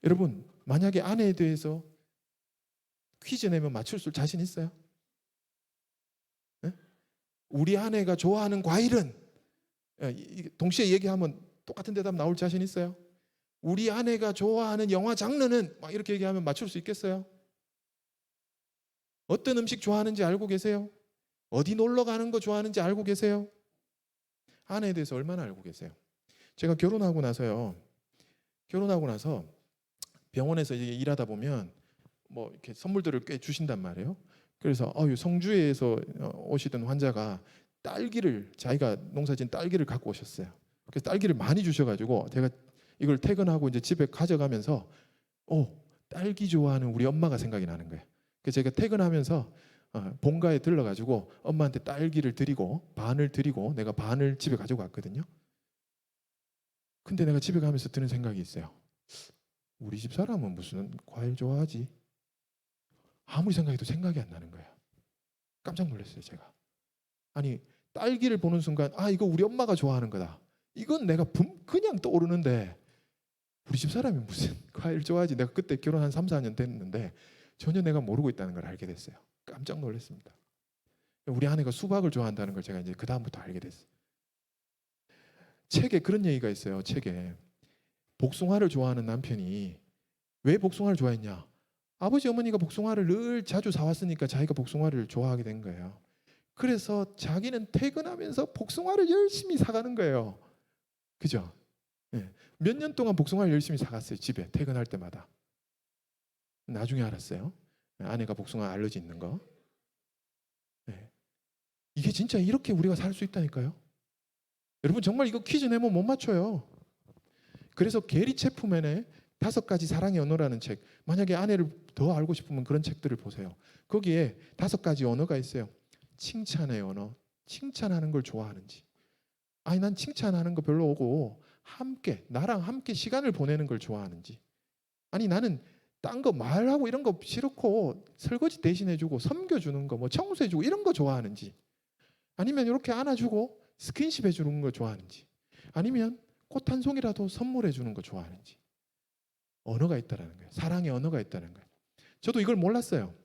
여러분, 만약에 아내에 대해서 퀴즈 내면 맞출 수 자신 있어요? 네? 우리 아내가 좋아하는 과일은, 동시에 얘기하면 똑같은 대답 나올 자신 있어요? 우리 아내가 좋아하는 영화 장르는, 막 이렇게 얘기하면 맞출 수 있겠어요? 어떤 음식 좋아하는지 알고 계세요? 어디 놀러 가는 거 좋아하는지 알고 계세요? 아내에 대해서 얼마나 알고 계세요? 제가 결혼하고 나서 병원에서 이제 일하다 보면 뭐 이렇게 선물들을 꽤 주신단 말이에요. 그래서 성주에서 오시던 환자가 자기가 농사진 딸기를 갖고 오셨어요. 그래서 딸기를 많이 주셔가지고 제가 이걸 퇴근하고 이제 집에 가져가면서 딸기 좋아하는 우리 엄마가 생각이 나는 거예요. 그래서 제가 퇴근하면서 본가에 들러가지고 엄마한테 딸기를 드리고 반을 드리고 내가 반을 집에 가지고 갔거든요. 근데 내가 집에 가면서 드는 생각이 있어요. 우리 집 사람은 무슨 과일 좋아하지? 아무리 생각해도 생각이 안 나는 거예요. 깜짝 놀랐어요, 제가. 아니, 딸기를 보는 순간 이거 우리 엄마가 좋아하는 거다. 이건 내가 그냥 떠오르는데 우리 집 사람이 무슨 과일 좋아하지? 내가 그때 결혼 한 3, 4년 됐는데 전혀 내가 모르고 있다는 걸 알게 됐어요. 깜짝 놀랐습니다. 우리 아내가 수박을 좋아한다는 걸 제가 이제 그 다음부터 알게 됐어요. 책에 그런 얘기가 있어요. 책에 복숭아를 좋아하는 남편이 왜 복숭아를 좋아했냐? 아버지 어머니가 복숭아를 늘 자주 사왔으니까 자기가 복숭아를 좋아하게 된 거예요. 그래서 자기는 퇴근하면서 복숭아를 열심히 사가는 거예요. 그죠? 네. 몇 년 동안 복숭아를 열심히 사갔어요. 집에 퇴근할 때마다. 나중에 알았어요. 아내가 복숭아 알러지 있는 거. 네. 이게 진짜 이렇게 우리가 살 수 있다니까요. 여러분 정말 이거 퀴즈 내면 못 맞춰요. 그래서 게리 체프맨의 5가지 사랑의 언어라는 책, 만약에 아내를 더 알고 싶으면 그런 책들을 보세요. 거기에 5가지 언어가 있어요. 칭찬의 언어, 칭찬하는 걸 좋아하는지. 아니 난 칭찬하는 거 별로 오고 나랑 함께 시간을 보내는 걸 좋아하는지. 아니 나는 딴 거 말하고 이런 거 싫고 설거지 대신해주고 섬겨주는 거, 뭐 청소해주고 이런 거 좋아하는지. 아니면 이렇게 안아주고 스킨십 해주는 거 좋아하는지. 아니면 꽃 한 송이라도 선물해주는 거 좋아하는지. 언어가 있다라는 거예요. 사랑의 언어가 있다는 거예요. 저도 이걸 몰랐어요.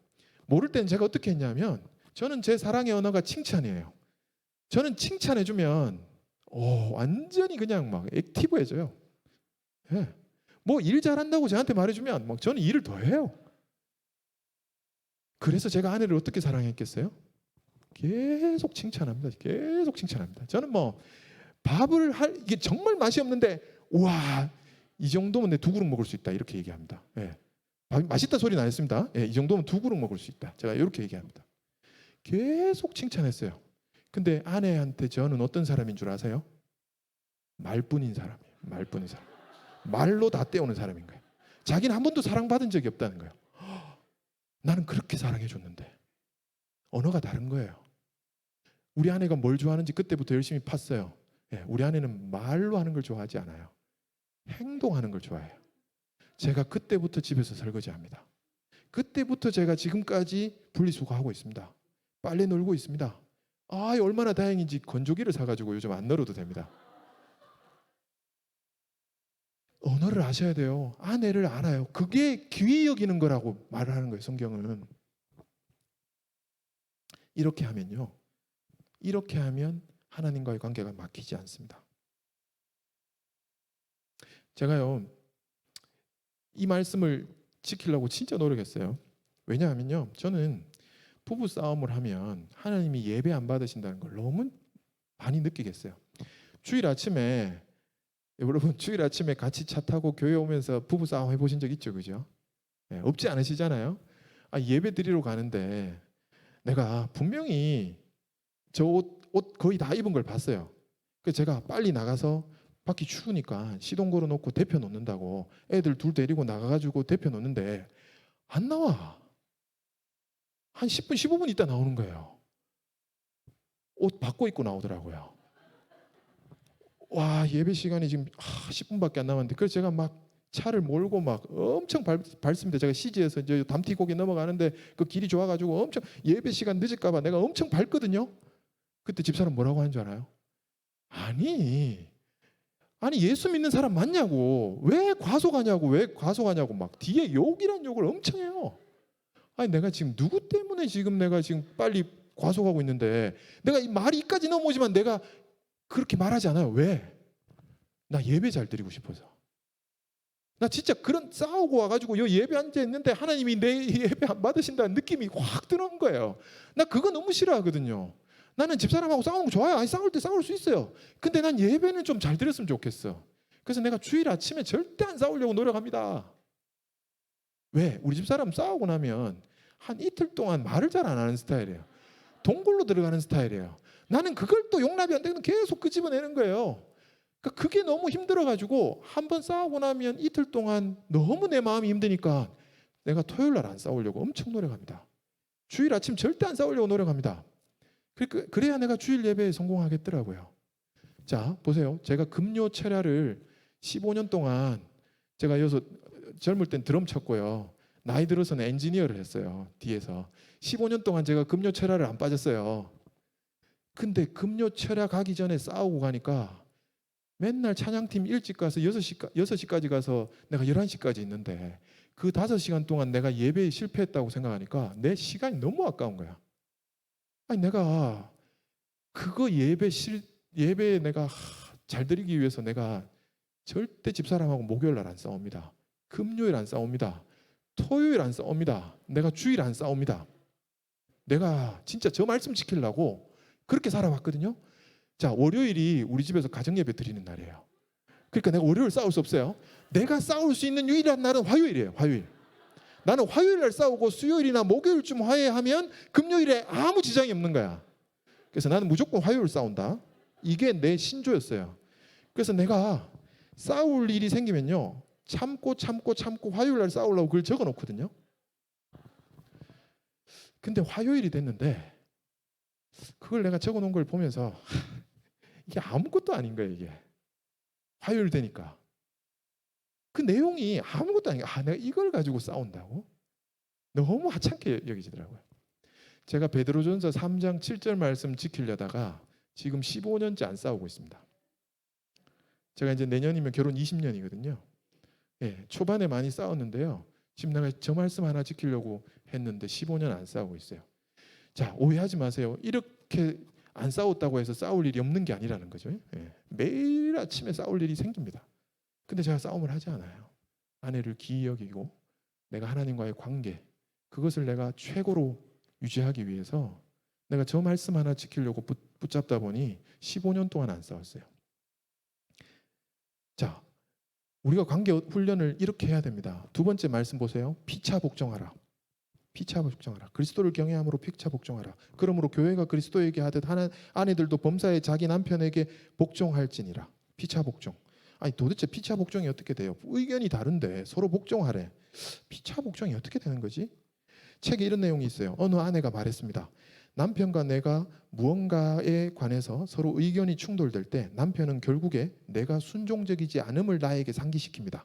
모를 때는 제가 어떻게 했냐면 저는 제 사랑의 언어가 칭찬이에요. 저는 칭찬해주면 완전히 그냥 막 액티브해져요. 예. 뭐 일 잘한다고 저한테 말해주면 막 저는 일을 더 해요. 그래서 제가 아내를 어떻게 사랑했겠어요? 계속 칭찬합니다. 계속 칭찬합니다. 저는 뭐 이게 정말 맛이 없는데 우와 이 정도면 내 2그릇 먹을 수 있다 이렇게 얘기합니다. 예. 맛있다 소리는 안 했습니다. 이 정도면 2그릇 먹을 수 있다. 제가 이렇게 얘기합니다. 계속 칭찬했어요. 근데 아내한테 저는 어떤 사람인 줄 아세요? 말뿐인 사람이에요. 말뿐인 사람. 말로 다 때우는 사람인 거예요. 자기는 한 번도 사랑받은 적이 없다는 거예요. 나는 그렇게 사랑해줬는데 언어가 다른 거예요. 우리 아내가 뭘 좋아하는지 그때부터 열심히 팠어요. 우리 아내는 말로 하는 걸 좋아하지 않아요. 행동하는 걸 좋아해요. 제가 그때부터 집에서 설거지합니다. 그때부터 제가 지금까지 분리수거하고 있습니다. 빨래 널고 있습니다. 얼마나 다행인지 건조기를 사가지고 요즘 안 널어도 됩니다. 언어를 아셔야 돼요. 아내를 알아요. 그게 귀히 여기는 거라고 말을 하는 거예요. 성경은. 이렇게 하면 하나님과의 관계가 막히지 않습니다. 제가요 이 말씀을 지키려고 진짜 노력했어요. 왜냐하면요 저는 부부 싸움을 하면 하나님이 예배 안 받으신다는 걸 너무 많이 느끼겠어요. 주일 아침에 여러분 주일 아침에 같이 차 타고 교회 오면서 부부 싸움 해보신 적 있죠, 그죠? 예, 없지 않으시잖아요. 예배 드리러 가는데 내가 분명히 저 옷 거의 다 입은 걸 봤어요. 그래서 제가 빨리 나가서 밖이 추우니까 시동 걸어 놓고 데펴 놓는다고 애들 둘 데리고 나가가지고 데펴 놓는데 안 나와. 한 10분 15분 있다 나오는 거예요. 옷 바꿔 입고 나오더라고요. 와, 예배 시간이 지금 10분밖에 안 남았는데 그래서 제가 막 차를 몰고 막 엄청 밟습니다. 제가 시지에서 이제 담티고개 넘어가는데 그 길이 좋아가지고 엄청 예배 시간 늦을까봐 내가 엄청 밟거든요. 그때 집사람 뭐라고 하는 줄 알아요? 아니 예수 믿는 사람 맞냐고, 왜 과속하냐고, 왜 과속하냐고 막 뒤에 욕이란 욕을 엄청 해요. 아니 내가 지금 누구 때문에 지금 내가 지금 빨리 과속하고 있는데 내가 이 말이 이까지 넘어오지만 내가 그렇게 말하지 않아요. 왜? 나 예배 잘 드리고 싶어서. 나 진짜 그런 싸우고 와가지고 요 예배 앉아 있는데 하나님이 내 예배 안 받으신다는 느낌이 확 드는 거예요. 나 그거 너무 싫어하거든요. 나는 집사람하고 싸우는 거 좋아요. 싸울 때 싸울 수 있어요. 근데 난 예배는 좀 잘 드렸으면 좋겠어. 그래서 내가 주일 아침에 절대 안 싸우려고 노력합니다. 왜? 우리 집사람 싸우고 나면 한 이틀 동안 말을 잘 안 하는 스타일이에요. 동굴로 들어가는 스타일이에요. 나는 그걸 또 용납이 안 되면 계속 끄집어내는 거예요. 그러니까 그게 너무 힘들어가지고 한번 싸우고 나면 이틀 동안 너무 내 마음이 힘드니까 내가 토요일 날 안 싸우려고 엄청 노력합니다. 주일 아침 절대 안 싸우려고 노력합니다. 그래야 내가 주일 예배에 성공하겠더라고요. 자, 보세요. 제가 금요 철야를 15년 동안 제가 여기서 젊을 땐 드럼 쳤고요. 나이 들어서는 엔지니어를 했어요. 뒤에서. 15년 동안 제가 금요 철야를 안 빠졌어요. 근데 금요 철야 가기 전에 싸우고 가니까 맨날 찬양팀 일찍 가서 6시까지 가서 내가 11시까지 있는데 그 5시간 동안 내가 예배에 실패했다고 생각하니까 내 시간이 너무 아까운 거야. 아니 내가 그거 예배에 내가 잘 드리기 위해서 내가 절대 집사람하고 목요일 날 안 싸웁니다. 금요일 안 싸웁니다. 토요일 안 싸웁니다. 내가 주일 안 싸웁니다. 내가 진짜 저 말씀 지키려고 그렇게 살아왔거든요. 자, 월요일이 우리 집에서 가정예배 드리는 날이에요. 그러니까 내가 월요일 싸울 수 없어요. 내가 싸울 수 있는 유일한 날은 화요일이에요. 화요일. 나는 화요일 날 싸우고 수요일이나 목요일쯤 화해하면 금요일에 아무 지장이 없는 거야. 그래서 나는 무조건 화요일 싸운다. 이게 내 신조였어요. 그래서 내가 싸울 일이 생기면요, 참고 화요일 날 싸우려고 그걸 적어 놓거든요. 근데 화요일이 됐는데 그걸 내가 적어 놓은 걸 보면서 이게 아무것도 아닌 거예요. 이게 화요일 되니까 그 내용이 아무것도 아닌 거야. 내가 이걸 가지고 싸운다고? 너무 하찮게 여기지더라고요. 제가 베드로전서 3장 7절 말씀 지키려다가 지금 15년째 안 싸우고 있습니다. 제가 이제 내년이면 결혼 20년이거든요. 예, 초반에 많이 싸웠는데요. 지금 내가 저 말씀 하나 지키려고 했는데 15년 안 싸우고 있어요. 자, 오해하지 마세요. 이렇게 안 싸웠다고 해서 싸울 일이 없는 게 아니라는 거죠. 예, 매일 아침에 싸울 일이 생깁니다. 근데 제가 싸움을 하지 않아요. 아내를 귀히 여기고 내가 하나님과의 관계, 그것을 내가 최고로 유지하기 위해서 내가 저 말씀 하나 지키려고 붙잡다 보니 15년 동안 안 싸웠어요. 자, 우리가 관계 훈련을 이렇게 해야 됩니다. 두 번째 말씀 보세요. 피차 복종하라. 피차 복종하라. 그리스도를 경외함으로 피차 복종하라. 그러므로 교회가 그리스도에게 하듯 아내들도 범사에 자기 남편에게 복종할지니라. 피차 복종. 아니 도대체 피차 복종이 어떻게 돼요? 의견이 다른데 서로 복종하래. 피차 복종이 어떻게 되는 거지? 책에 이런 내용이 있어요. 어느 아내가 말했습니다. 남편과 내가 무언가에 관해서 서로 의견이 충돌될 때 남편은 결국에 내가 순종적이지 않음을 나에게 상기시킵니다.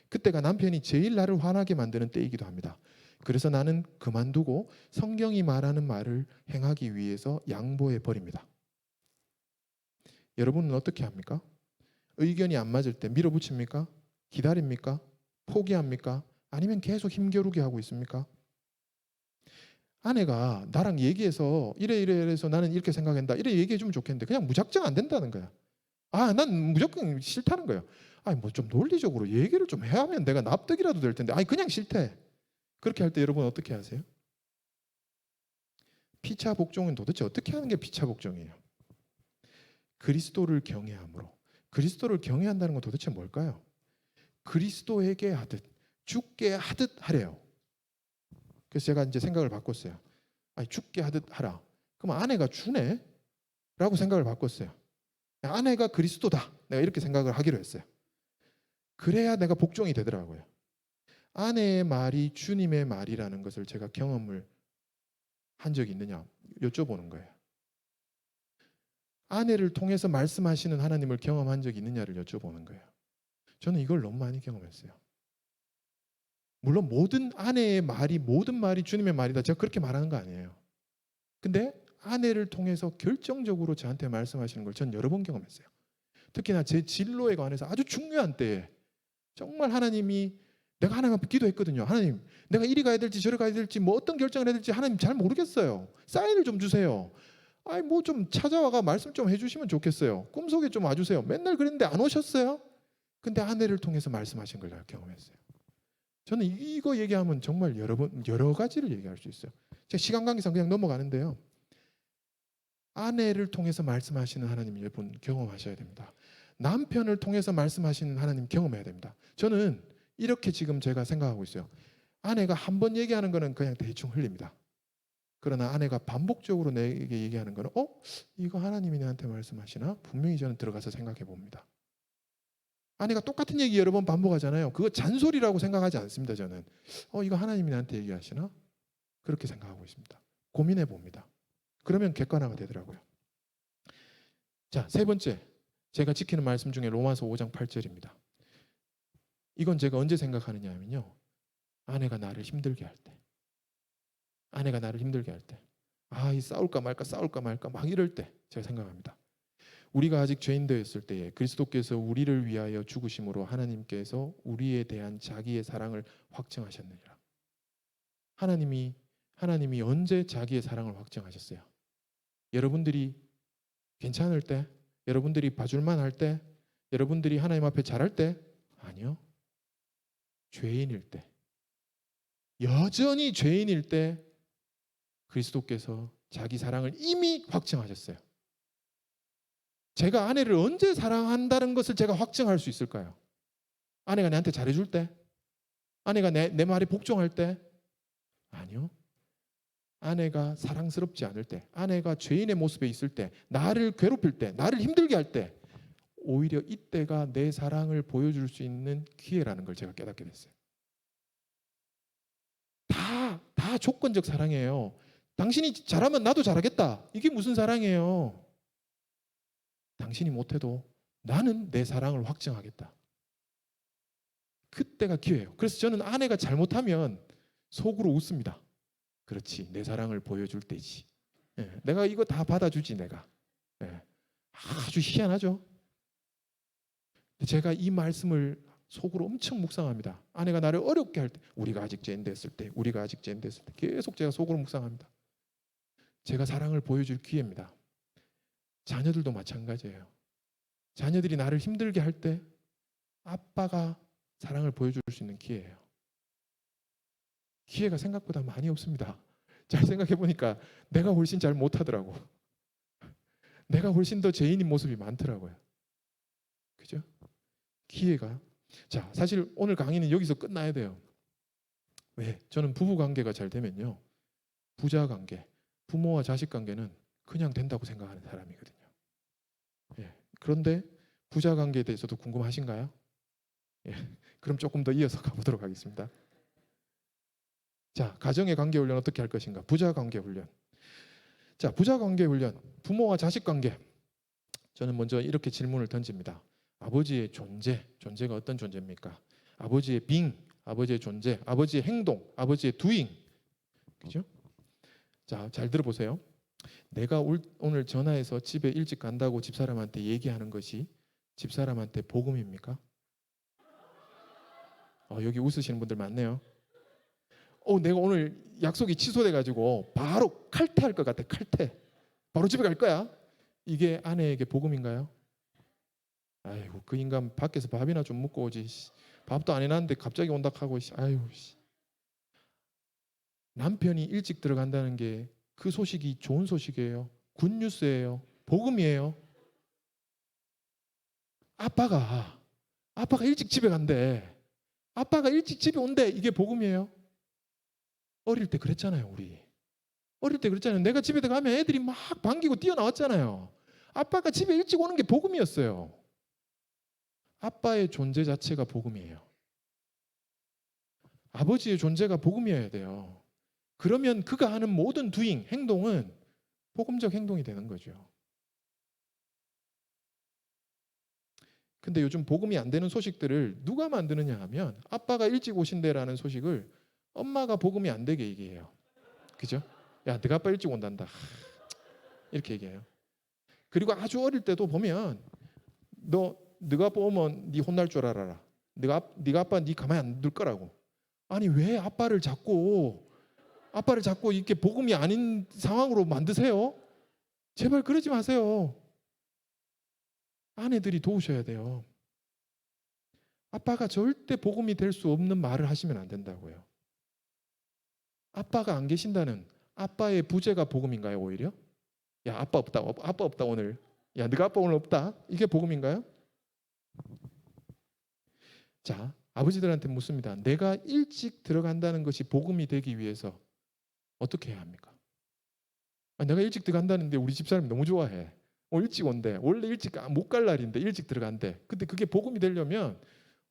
그때가 남편이 제일 나를 화나게 만드는 때이기도 합니다. 그래서 나는 그만두고 성경이 말하는 말을 행하기 위해서 양보해 버립니다. 여러분은 어떻게 합니까? 의견이 안 맞을 때 밀어붙입니까? 기다립니까? 포기합니까? 아니면 계속 힘겨루게 하고 있습니까? 아내가 나랑 얘기해서 이래 해서 나는 이렇게 생각한다. 이래 얘기해 주면 좋겠는데 그냥 무작정 안 된다는 거야. 난 무조건 싫다는 거야. 뭐 좀 논리적으로 얘기를 좀 해야 하면 내가 납득이라도 될 텐데. 그냥 싫대. 그렇게 할 때 여러분 어떻게 하세요? 피차 복종은 도대체 어떻게 하는 게 피차 복종이에요? 그리스도를 경외함으로. 그리스도를 경외한다는 건 도대체 뭘까요? 그리스도에게 하듯 죽게 하듯 하래요. 그래서 제가 이제 생각을 바꿨어요. 아니, 죽게 하듯 하라. 그럼 아내가 주네? 라고 생각을 바꿨어요. 아내가 그리스도다. 내가 이렇게 생각을 하기로 했어요. 그래야 내가 복종이 되더라고요. 아내의 말이 주님의 말이라는 것을 제가 경험을 한 적이 있느냐 여쭤보는 거예요. 아내를 통해서 말씀하시는 하나님을 경험한 적이 있느냐를 여쭤보는 거예요. 저는 이걸 너무 많이 경험했어요. 물론 모든 아내의 말이 모든 말이 주님의 말이다. 제가 그렇게 말하는 거 아니에요. 근데 아내를 통해서 결정적으로 저한테 말씀하시는 걸 전 여러 번 경험했어요. 특히나 제 진로에 관해서 아주 중요한 때에 정말 하나님이 내가 하나님 앞에 기도했거든요. 하나님, 내가 이리 가야 될지 저리 가야 될지 뭐 어떤 결정을 해야 될지 하나님 잘 모르겠어요. 사인을 좀 주세요. 아니 뭐 좀 찾아와가 말씀 좀 해주시면 좋겠어요. 꿈속에 좀 와주세요. 맨날 그랬는데 안 오셨어요? 근데 아내를 통해서 말씀하신 걸 내가 경험했어요. 저는 이거 얘기하면 정말 여러 가지를 얘기할 수 있어요. 제가 시간 관계상 그냥 넘어가는데요. 아내를 통해서 말씀하시는 하나님 여러분 경험하셔야 됩니다. 남편을 통해서 말씀하시는 하나님 경험해야 됩니다. 저는 이렇게 지금 제가 생각하고 있어요. 아내가 한 번 얘기하는 거는 그냥 대충 흘립니다. 그러나 아내가 반복적으로 내게 얘기하는 거는 이거 하나님이 내한테 말씀하시나? 분명히 저는 들어가서 생각해 봅니다. 아내가 똑같은 얘기 여러 번 반복하잖아요. 그거 잔소리라고 생각하지 않습니다. 저는 이거 하나님이 나한테 얘기하시나? 그렇게 생각하고 있습니다. 고민해 봅니다. 그러면 객관화가 되더라고요. 자, 세 번째 제가 지키는 말씀 중에 로마서 5장 8절입니다. 이건 제가 언제 생각하느냐 하면요. 아내가 나를 힘들게 할 때. 아내가 나를 힘들게 할 때. 이 싸울까 말까 막 이럴 때 제가 생각합니다. 우리가 아직 죄인 되었을 때에 그리스도께서 우리를 위하여 죽으심으로 하나님께서 우리에 대한 자기의 사랑을 확증하셨느니라. 하나님이 언제 자기의 사랑을 확증하셨어요? 여러분들이 괜찮을 때, 여러분들이 봐줄만 할 때, 여러분들이 하나님 앞에 잘할 때? 아니요. 죄인일 때, 여전히 죄인일 때 그리스도께서 자기 사랑을 이미 확증하셨어요. 제가 아내를 언제 사랑한다는 것을 제가 확증할 수 있을까요? 아내가 내한테 잘해줄 때? 아내가 내 말에 복종할 때? 아니요. 아내가 사랑스럽지 않을 때, 아내가 죄인의 모습에 있을 때, 나를 괴롭힐 때, 나를 힘들게 할 때, 오히려 이때가 내 사랑을 보여줄 수 있는 기회라는 걸 제가 깨닫게 됐어요. 다 조건적 사랑이에요. 당신이 잘하면 나도 잘하겠다. 이게 무슨 사랑이에요? 당신이 못해도 나는 내 사랑을 확증하겠다. 그때가 기회예요. 그래서 저는 아내가 잘못하면 속으로 웃습니다. 그렇지, 내 사랑을 보여줄 때지. 내가 이거 다 받아주지 내가. 아주 희한하죠. 제가 이 말씀을 속으로 엄청 묵상합니다. 아내가 나를 어렵게 할 때, 우리가 아직 죄인 됐을 때 계속 제가 속으로 묵상합니다. 제가 사랑을 보여줄 기회입니다. 자녀들도 마찬가지예요. 자녀들이 나를 힘들게 할 때 아빠가 사랑을 보여줄 수 있는 기회예요. 기회가 생각보다 많이 없습니다. 잘 생각해 보니까 내가 훨씬 잘 못하더라고. 내가 훨씬 더 죄인인 모습이 많더라고요. 그죠? 기회가. 자, 사실 오늘 강의는 여기서 끝나야 돼요. 왜? 저는 부부 관계가 잘 되면요, 부자 관계, 부모와 자식 관계는 그냥 된다고 생각하는 사람이거든요. 그런데 부자 관계에 대해서도 궁금하신가요? 그럼 조금 더 이어서 가보도록 하겠습니다. 자, 가정의 관계 훈련 어떻게 할 것인가? 부자 관계 훈련. 자, 부자 관계 훈련, 부모와 자식 관계. 저는 먼저 이렇게 질문을 던집니다. 아버지의 존재가 어떤 존재입니까? 아버지의 being, 아버지의 존재, 아버지의 행동, 아버지의 doing. 그죠? 자, 잘 들어보세요. 내가 오늘 전화해서 집에 일찍 간다고 집사람한테 얘기하는 것이 집사람한테 복음입니까? 여기 웃으시는 분들 많네요. 내가 오늘 약속이 취소돼가지고 바로 칼퇴할 것 같아. 칼퇴. 바로 집에 갈 거야. 이게 아내에게 복음인가요? 아이고, 그 인간 밖에서 밥이나 좀 먹고 오지. 밥도 안 해놨는데 갑자기 온다 하고. 아이고. 남편이 일찍 들어간다는 게 그 소식이 좋은 소식이에요. 굿뉴스예요. 복음이에요. 아빠가 일찍 집에 간대. 아빠가 일찍 집에 온대. 이게 복음이에요? 어릴 때 그랬잖아요, 우리. 어릴 때 그랬잖아요. 내가 집에 가면 애들이 막 반기고 뛰어나왔잖아요. 아빠가 집에 일찍 오는 게 복음이었어요. 아빠의 존재 자체가 복음이에요. 아버지의 존재가 복음이어야 돼요. 그러면 그가 하는 모든 doing, 행동은 복음적 행동이 되는 거죠. 근데 요즘 복음이 안 되는 소식들을 누가 만드느냐 하면 아빠가 일찍 오신대라는 소식을 엄마가 복음이 안 되게 얘기해요. 그죠? 야, 너가 아빠 일찍 온단다. 이렇게 얘기해요. 그리고 아주 어릴 때도 보면 너가 아빠 오면 네 혼날 줄 알아라. 네가 아빠 네 가만히 안 둘 거라고. 아니 왜 아빠를 자꾸 이렇게 복음이 아닌 상황으로 만드세요? 제발 그러지 마세요. 아내들이 도우셔야 돼요. 아빠가 절대 복음이 될 수 없는 말을 하시면 안 된다고요. 아빠가 안 계신다는 아빠의 부재가 복음인가요, 오히려? 야, 아빠 없다 오늘. 야, 네가 아빠 오늘 없다. 이게 복음인가요? 자, 아버지들한테 묻습니다. 내가 일찍 들어간다는 것이 복음이 되기 위해서 어떻게 해야 합니까? 내가 일찍 들어간다는데 우리 집사람이 너무 좋아해. 일찍 온대. 원래 일찍 못 갈 날인데 일찍 들어간대. 근데 그게 복음이 되려면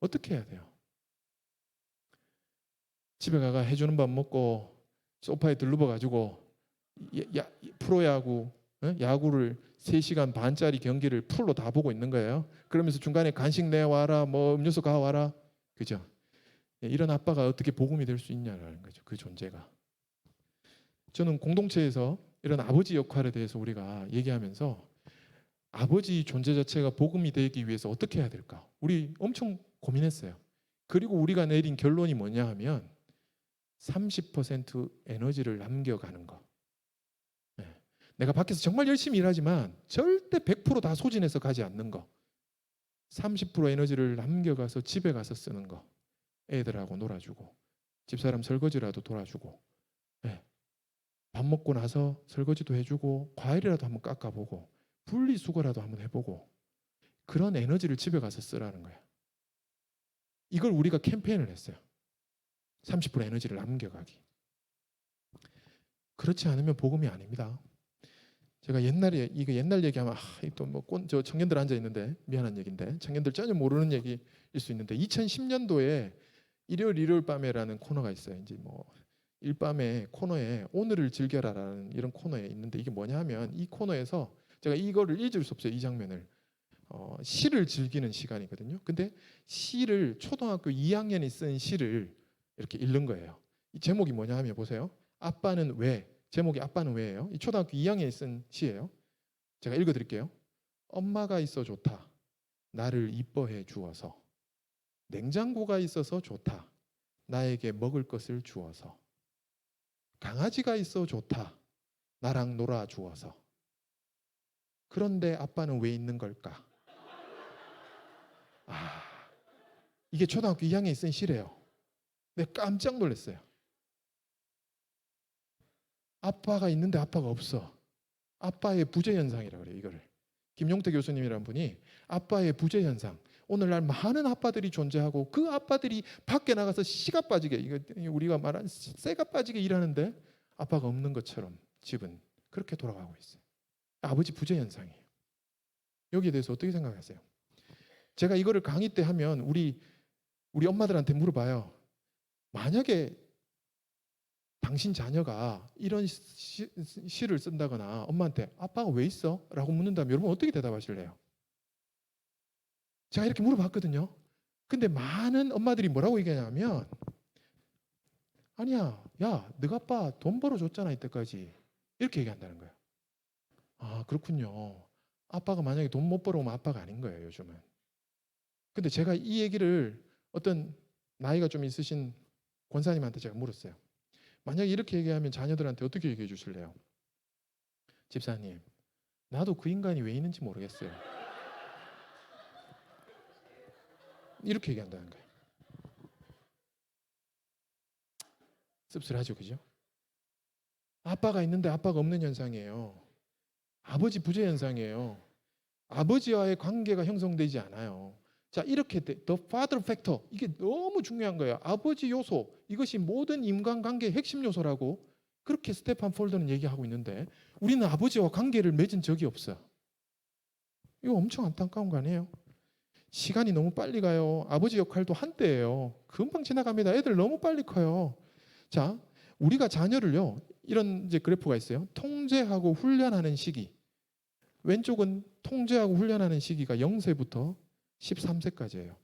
어떻게 해야 돼요? 집에 가가 해주는 밥 먹고 소파에 들르버가지고 프로야구, 야구를 3시간 반짜리 경기를 풀로 다 보고 있는 거예요. 그러면서 중간에 간식 내와라, 뭐 음료수 가와라, 그죠? 이런 아빠가 어떻게 복음이 될 수 있냐라는 거죠. 그 존재가. 저는 공동체에서 이런 아버지 역할에 대해서 우리가 얘기하면서 아버지 존재 자체가 복음이 되기 위해서 어떻게 해야 될까? 우리 엄청 고민했어요. 그리고 우리가 내린 결론이 뭐냐 하면 30% 에너지를 남겨가는 거. 내가 밖에서 정말 열심히 일하지만 절대 100%다 소진해서 가지 않는 거. 30% 에너지를 남겨가서 집에 가서 쓰는 거. 애들하고 놀아주고 집사람 설거지라도 돌아주고 밥 먹고 나서 설거지도 해주고 과일이라도 한번 깎아보고 분리수거라도 한번 해보고 그런 에너지를 집에 가서 쓰라는 거예요. 이걸 우리가 캠페인을 했어요. 30% 에너지를 남겨가기. 그렇지 않으면 복음이 아닙니다. 제가 옛날에 이거 옛날 얘기하면 또 뭐 저 청년들 앉아 있는데 미안한 얘기인데 청년들 전혀 모르는 얘기일 수 있는데 2010년도에 일요일 밤에라는 코너가 있어요. 이제 뭐 일밤에 코너에 오늘을 즐겨라라는 이런 코너에 있는데 이게 뭐냐 하면 이 코너에서 제가 이거를 잊을 수 없어요. 이 장면을. 시를 즐기는 시간이거든요. 근데 시를 초등학교 2학년이 쓴 시를 이렇게 읽는 거예요. 이 제목이 뭐냐 하면 보세요. 아빠는 왜? 제목이 아빠는 왜예요? 이 초등학교 2학년이 쓴 시예요. 제가 읽어드릴게요. 엄마가 있어 좋다. 나를 이뻐해 주어서. 냉장고가 있어서 좋다. 나에게 먹을 것을 주어서. 강아지가 있어 좋다. 나랑 놀아 주어서. 그런데 아빠는 왜 있는 걸까? 이게 초등학교 2학년이 쓴 시래요. 내가 깜짝 놀랐어요. 아빠가 있는데 아빠가 없어. 아빠의 부재 현상이라고 그래요. 이거를 김용태 교수님이라는 분이 아빠의 부재 현상. 오늘날 많은 아빠들이 존재하고 그 아빠들이 밖에 나가서 씨가 빠지게 이거 우리가 말한 쇠가 빠지게 일하는데 아빠가 없는 것처럼 집은 그렇게 돌아가고 있어요. 아버지 부재 현상이에요. 여기에 대해서 어떻게 생각하세요? 제가 이거를 강의 때 하면 우리 엄마들한테 물어봐요. 만약에 당신 자녀가 이런 시를 쓴다거나 엄마한테 아빠가 왜 있어? 라고 묻는다면 여러분 어떻게 대답하실래요? 제가 이렇게 물어봤거든요. 근데 많은 엄마들이 뭐라고 얘기하냐면 아니야, 야, 너가 아빠 돈 벌어줬잖아 이때까지. 이렇게 얘기한다는 거예요. 그렇군요. 아빠가 만약에 돈 못 벌어오면 아빠가 아닌 거예요, 요즘은. 근데 제가 이 얘기를 어떤 나이가 좀 있으신 권사님한테 제가 물었어요. 만약에 이렇게 얘기하면 자녀들한테 어떻게 얘기해 주실래요? 집사님, 나도 그 인간이 왜 있는지 모르겠어요. 이렇게 얘기한다는 거예요. 씁쓸하죠, 그죠? 아빠가 있는데 아빠가 없는 현상이에요. 아버지 부재 현상이에요. 아버지와의 관계가 형성되지 않아요. 자, 이렇게 the father factor, 이게 너무 중요한 거예요. 아버지 요소, 이것이 모든 인간관계의 핵심 요소라고 그렇게 스테판 폴더는 얘기하고 있는데 우리는 아버지와 관계를 맺은 적이 없어요. 이거 엄청 안타까운 거 아니에요? 시간이 너무 빨리 가요. 아버지 역할도 한때예요. 금방 지나갑니다. 애들 너무 빨리 커요. 자, 우리가 자녀를요, 이런 이제 그래프가 있어요. 통제하고 훈련하는 시기. 왼쪽은 통제하고 훈련하는 시기가 0세부터 13세까지예요.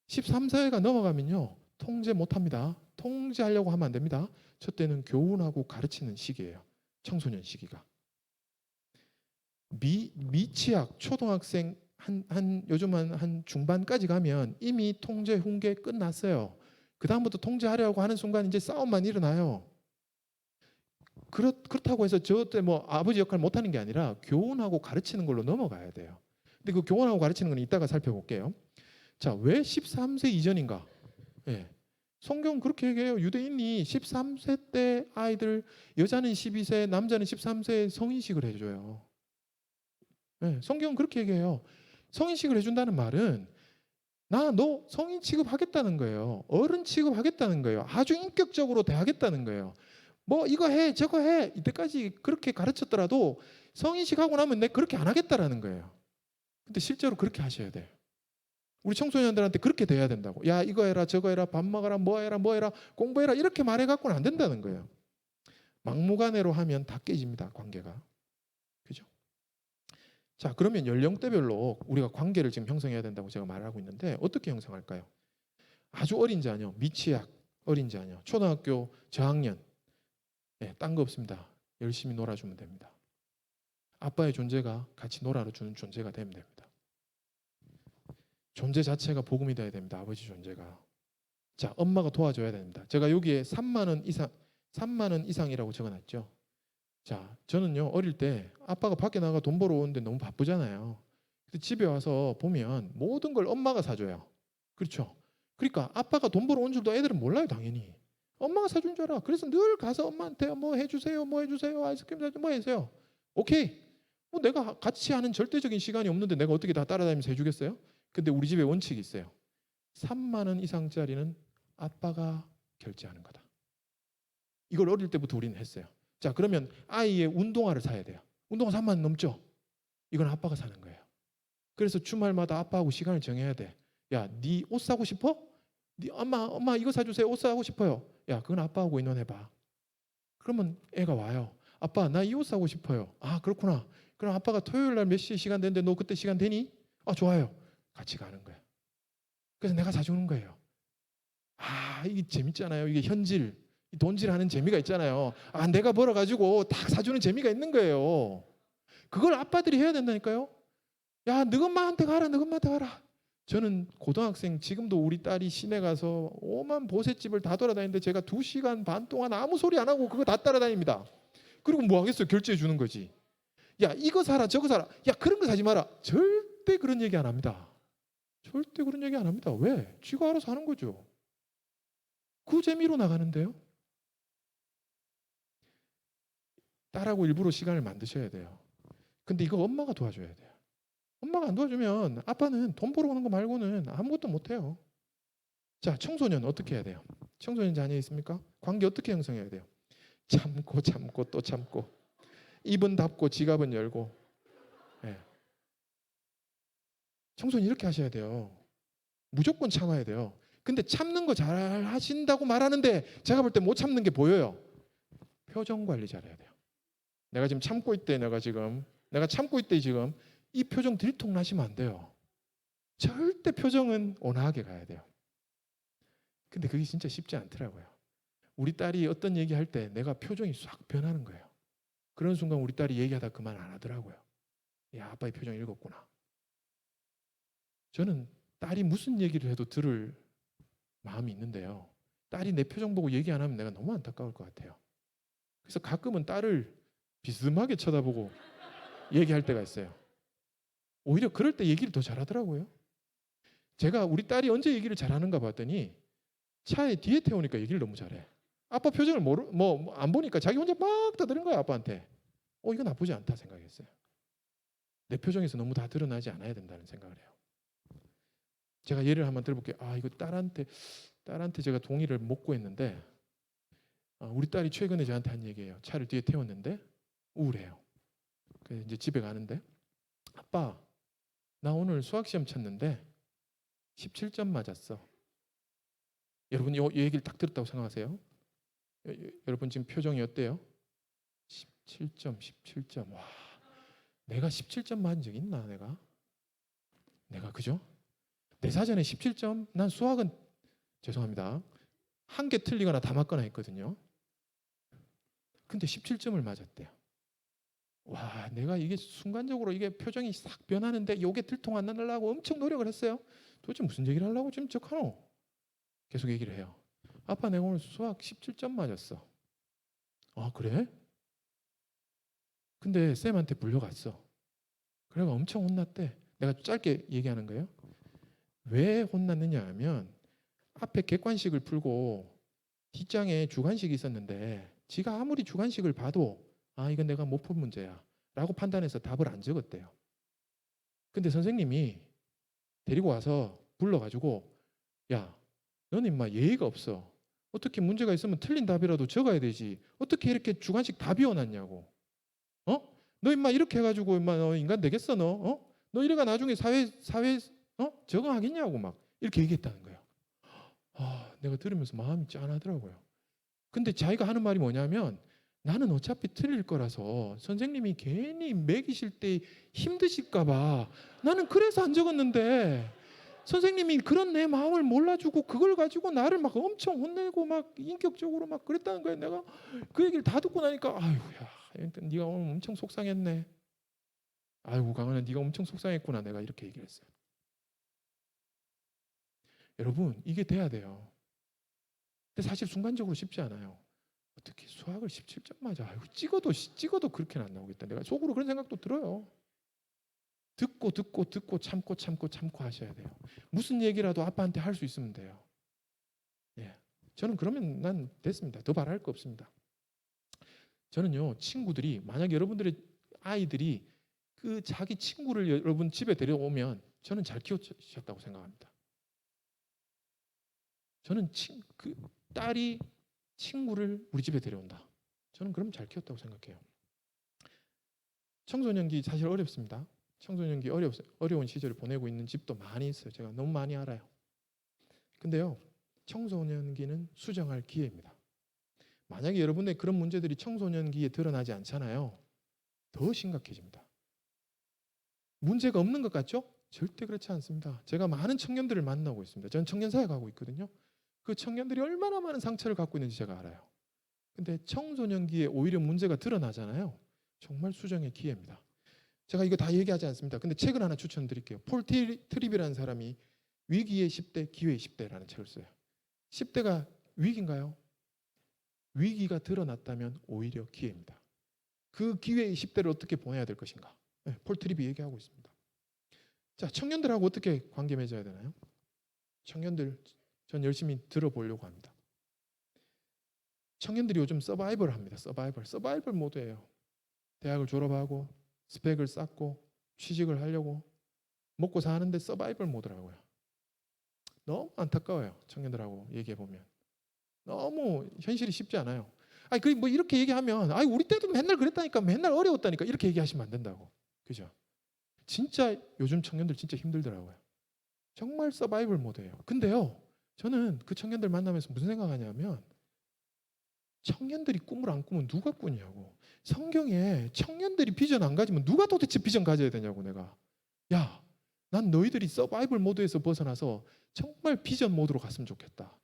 13세가 넘어가면요, 통제 못합니다. 통제하려고 하면 안 됩니다. 저 때는 교훈하고 가르치는 시기예요. 청소년 시기가. 미취학 초등학생 요즘 한 중반까지 가면 이미 통제 훈계 끝났어요. 그 다음부터 통제하려고 하는 순간 이제 싸움만 일어나요. 그렇다고 해서 저 때 뭐 아버지 역할 못하는 게 아니라 교훈하고 가르치는 걸로 넘어가야 돼요. 근데 그 교훈하고 가르치는 건 이따가 살펴볼게요. 자, 왜 13세 이전인가? 예. 성경 그렇게 얘기해요. 유대인이 13세 때 아이들, 여자는 12세, 남자는 13세에 성인식을 해줘요. 예, 성경은 그렇게 얘기해요. 성인식을 해준다는 말은 너 성인 취급하겠다는 거예요. 어른 취급하겠다는 거예요. 아주 인격적으로 대하겠다는 거예요. 뭐 이거 해 저거 해 이때까지 그렇게 가르쳤더라도 성인식 하고 나면 내가 그렇게 안 하겠다라는 거예요. 근데 실제로 그렇게 하셔야 돼요. 우리 청소년들한테 그렇게 돼야 된다고. 야, 이거 해라 저거 해라 밥 먹어라 뭐 해라 공부해라 이렇게 말해갖고는 안 된다는 거예요. 막무가내로 하면 다 깨집니다. 관계가. 그죠? 자, 그러면 연령대별로 우리가 관계를 지금 형성해야 된다고 제가 말하고 있는데 어떻게 형성할까요? 아주 어린 자녀, 미취학 어린 자녀, 초등학교 저학년, 딴 거 없습니다. 열심히 놀아주면 됩니다. 아빠의 존재가 같이 놀아주는 존재가 되면 됩니다. 존재 자체가 복음이 돼야 됩니다. 아버지 존재가. 자, 엄마가 도와줘야 됩니다. 제가 여기에 3만 원 이상이라고 적어놨죠. 자, 저는요 어릴 때 아빠가 밖에 나가 돈 벌어 오는데 너무 바쁘잖아요. 근데 집에 와서 보면 모든 걸 엄마가 사줘요. 그렇죠? 그러니까 아빠가 돈 벌어 온 줄도 애들은 몰라요. 당연히 엄마가 사준 줄 알아. 그래서 늘 가서 엄마한테 뭐 해주세요 아이스크림 사주세요 뭐 해주세요. 오케이. 뭐 내가 같이 하는 절대적인 시간이 없는데 내가 어떻게 다 따라다니면서 해주겠어요? 근데 우리 집에 원칙이 있어요. 3만 원 이상짜리는 아빠가 결제하는 거다. 이걸 어릴 때부터 우리는 했어요. 자, 그러면 아이의 운동화를 사야 돼요. 운동화 3만 원 넘죠? 이건 아빠가 사는 거예요. 그래서 주말마다 아빠하고 시간을 정해야 돼. 야, 네 옷 사고 싶어? 네 엄마 이거 사주세요. 옷 사고 싶어요. 야, 그건 아빠하고 의논해봐. 그러면 애가 와요. 아빠, 나 이 옷 사고 싶어요. 아, 그렇구나. 그럼 아빠가 토요일 날 몇 시에 시간 되는데 너 그때 시간 되니? 아, 좋아요. 같이 가는 거예요. 그래서 내가 사주는 거예요. 아, 이게 재밌잖아요. 이게 현질. 돈질하는 재미가 있잖아요. 아, 내가 벌어가지고 다 사주는 재미가 있는 거예요. 그걸 아빠들이 해야 된다니까요. 야, 너 엄마한테 가라. 저는 고등학생 지금도 우리 딸이 시내 가서 오만 보셋집을 다 돌아다니는데 제가 2시간 반 동안 아무 소리 안 하고 그거 다 따라다닙니다. 그리고 뭐 하겠어요? 결제해 주는 거지. 야, 이거 사라 저거 사라. 야, 그런 거 사지 마라. 절대 그런 얘기 안 합니다. 절대 그런 얘기 안 합니다. 왜? 쥐가 알아서 하는 거죠. 그 재미로 나가는데요. 딸하고 일부러 시간을 만드셔야 돼요. 근데 이거 엄마가 도와줘야 돼요. 엄마가 안 도와주면 아빠는 돈 벌어오는 거 말고는 아무것도 못해요. 자, 청소년 어떻게 해야 돼요? 청소년 자녀 있습니까? 관계 어떻게 형성해야 돼요? 참고 또 참고, 입은 닫고 지갑은 열고. 청소년 이렇게 하셔야 돼요. 무조건 참아야 돼요. 근데 참는 거 잘 하신다고 말하는데 제가 볼 때 못 참는 게 보여요. 표정 관리 잘해야 돼요. 내가 지금 참고 있대. 내가 참고 있대. 지금 이 표정 들통 나시면 안 돼요. 절대 표정은 온화하게 가야 돼요. 근데 그게 진짜 쉽지 않더라고요. 우리 딸이 어떤 얘기할 때 내가 표정이 싹 변하는 거예요. 그런 순간 우리 딸이 얘기하다 그만 안 하더라고요. 야, 아빠의 표정 읽었구나. 저는 딸이 무슨 얘기를 해도 들을 마음이 있는데요. 딸이 내 표정 보고 얘기 안 하면 내가 너무 안타까울 것 같아요. 그래서 가끔은 딸을 비스듬하게 쳐다보고 얘기할 때가 있어요. 오히려 그럴 때 얘기를 더 잘하더라고요. 제가 우리 딸이 언제 얘기를 잘하는가 봤더니 차에 뒤에 태우니까 얘기를 너무 잘해. 아빠 표정을 안 보니까 자기 혼자 막 떠드는 거야 아빠한테. 이거 나쁘지 않다 생각했어요. 내 표정에서 너무 다 드러나지 않아야 된다는 생각을 해요. 제가 예를 한번 들어볼게요. 이거 딸한테 제가 동의를 못 구했는데 우리 딸이 최근에 저한테 한 얘기예요. 차를 뒤에 태웠는데 우울해요. 그래서 이제 집에 가는데 아빠, 나 오늘 수학 시험 쳤는데 17점 맞았어. 여러분 이 얘기를 딱 들었다고 생각하세요? 여러분 지금 표정이 어때요? 17점. 와, 내가 17점 맞은 적 있나 내가 그죠? 내 사전에 17점, 난 수학은 죄송합니다. 한 개 틀리거나 다 맞거나 했거든요. 근데 17점을 맞았대요. 와, 내가 이게 순간적으로 이게 표정이 싹 변하는데 이게 들통 안 나려고 엄청 노력을 했어요. 도대체 무슨 얘기를 하려고 지금 적하노? 계속 얘기를 해요. 아빠, 내가 오늘 수학 17점 맞았어. 그래? 근데 쌤한테 불려갔어. 그래가 엄청 혼났대. 내가 짧게 얘기하는 거예요. 왜 혼났느냐 하면 앞에 객관식을 풀고 뒷장에 주관식이 있었는데 지가 아무리 주관식을 봐도 이건 내가 못 푼 문제야 라고 판단해서 답을 안 적었대요. 근데 선생님이 데리고 와서 불러가지고 야, 너는 임마 예의가 없어. 어떻게 문제가 있으면 틀린 답이라도 적어야 되지. 어떻게 이렇게 주관식 다 비워놨냐고. 너 임마 이렇게 해가지고 임마 너 인간 되겠어 너? 너 이래가 나중에 사회 적응하겠냐고 막 이렇게 얘기했다는 거예요. 내가 들으면서 마음이 짠하더라고요. 근데 자기가 하는 말이 뭐냐면 나는 어차피 틀릴 거라서 선생님이 괜히 매기실 때 힘드실까 봐 나는 그래서 안 적었는데 선생님이 그런 내 마음을 몰라주고 그걸 가지고 나를 막 엄청 혼내고 막 인격적으로 막 그랬다는 거예요. 내가 그 얘기를 다 듣고 나니까 아이고야, 네가 오늘 엄청 속상했네. 아이고 강은아, 네가 엄청 속상했구나. 내가 이렇게 얘기를 했어요. 여러분, 이게 돼야 돼요. 근데 사실 순간적으로 쉽지 않아요. 어떻게 수학을 17점 맞아? 아이고, 찍어도 그렇게는 안 나오겠다. 내가 속으로 그런 생각도 들어요. 듣고 참고 하셔야 돼요. 무슨 얘기라도 아빠한테 할 수 있으면 돼요. 예, 저는 그러면 난 됐습니다. 더 바랄 거 없습니다. 저는요, 친구들이 만약 여러분들의 아이들이 그 자기 친구를 여러분 집에 데려오면 저는 잘 키우셨다고 생각합니다. 저는 그 딸이 친구를 우리 집에 데려온다. 저는 그럼 잘 키웠다고 생각해요. 청소년기 사실 어렵습니다. 청소년기 어려운 시절을 보내고 있는 집도 많이 있어요. 제가 너무 많이 알아요. 근데요, 청소년기는 수정할 기회입니다. 만약에 여러분의 그런 문제들이 청소년기에 드러나지 않잖아요. 더 심각해집니다. 문제가 없는 것 같죠? 절대 그렇지 않습니다. 제가 많은 청년들을 만나고 있습니다. 저는 청년사역 하고 있거든요. 그 청년들이 얼마나 많은 상처를 갖고 있는지 제가 알아요. 근데 청소년기에 오히려 문제가 드러나잖아요. 정말 수정의 기회입니다. 제가 이거 다 얘기하지 않습니다. 근데 책을 하나 추천드릴게요. 폴 트립이라는 사람이 위기의 10대, 기회의 10대라는 책을 써요. 10대가 위기인가요? 위기가 드러났다면 오히려 기회입니다. 그 기회의 10대를 어떻게 보내야 될 것인가? 네, 폴 트립이 얘기하고 있습니다. 자, 청년들하고 어떻게 관계 맺어야 되나요? 청년들, 전 열심히 들어보려고 합니다. 청년들이 요즘 서바이벌 합니다. 서바이벌 모드예요. 대학을 졸업하고 스펙을 쌓고 취직을 하려고 먹고 사는데 서바이벌 모드라고요. 너무 안타까워요. 청년들하고 얘기해 보면 너무 현실이 쉽지 않아요. 그 뭐 이렇게 얘기하면 우리 때도 맨날 그랬다니까, 맨날 어려웠다니까 이렇게 얘기하시면 안 된다고. 그죠? 진짜 요즘 청년들 진짜 힘들더라고요. 정말 서바이벌 모드예요. 근데요, 저는 그 청년들 만나면서 무슨 생각하냐면 청년들이 꿈을 안 꾸면 누가 꾸냐고. 성경에 청년들이 비전 안 가지면 누가 도대체 비전 가져야 되냐고. 내가 난 너희들이 서바이벌 모드에서 벗어나서 정말 비전 모드로 갔으면 좋겠다.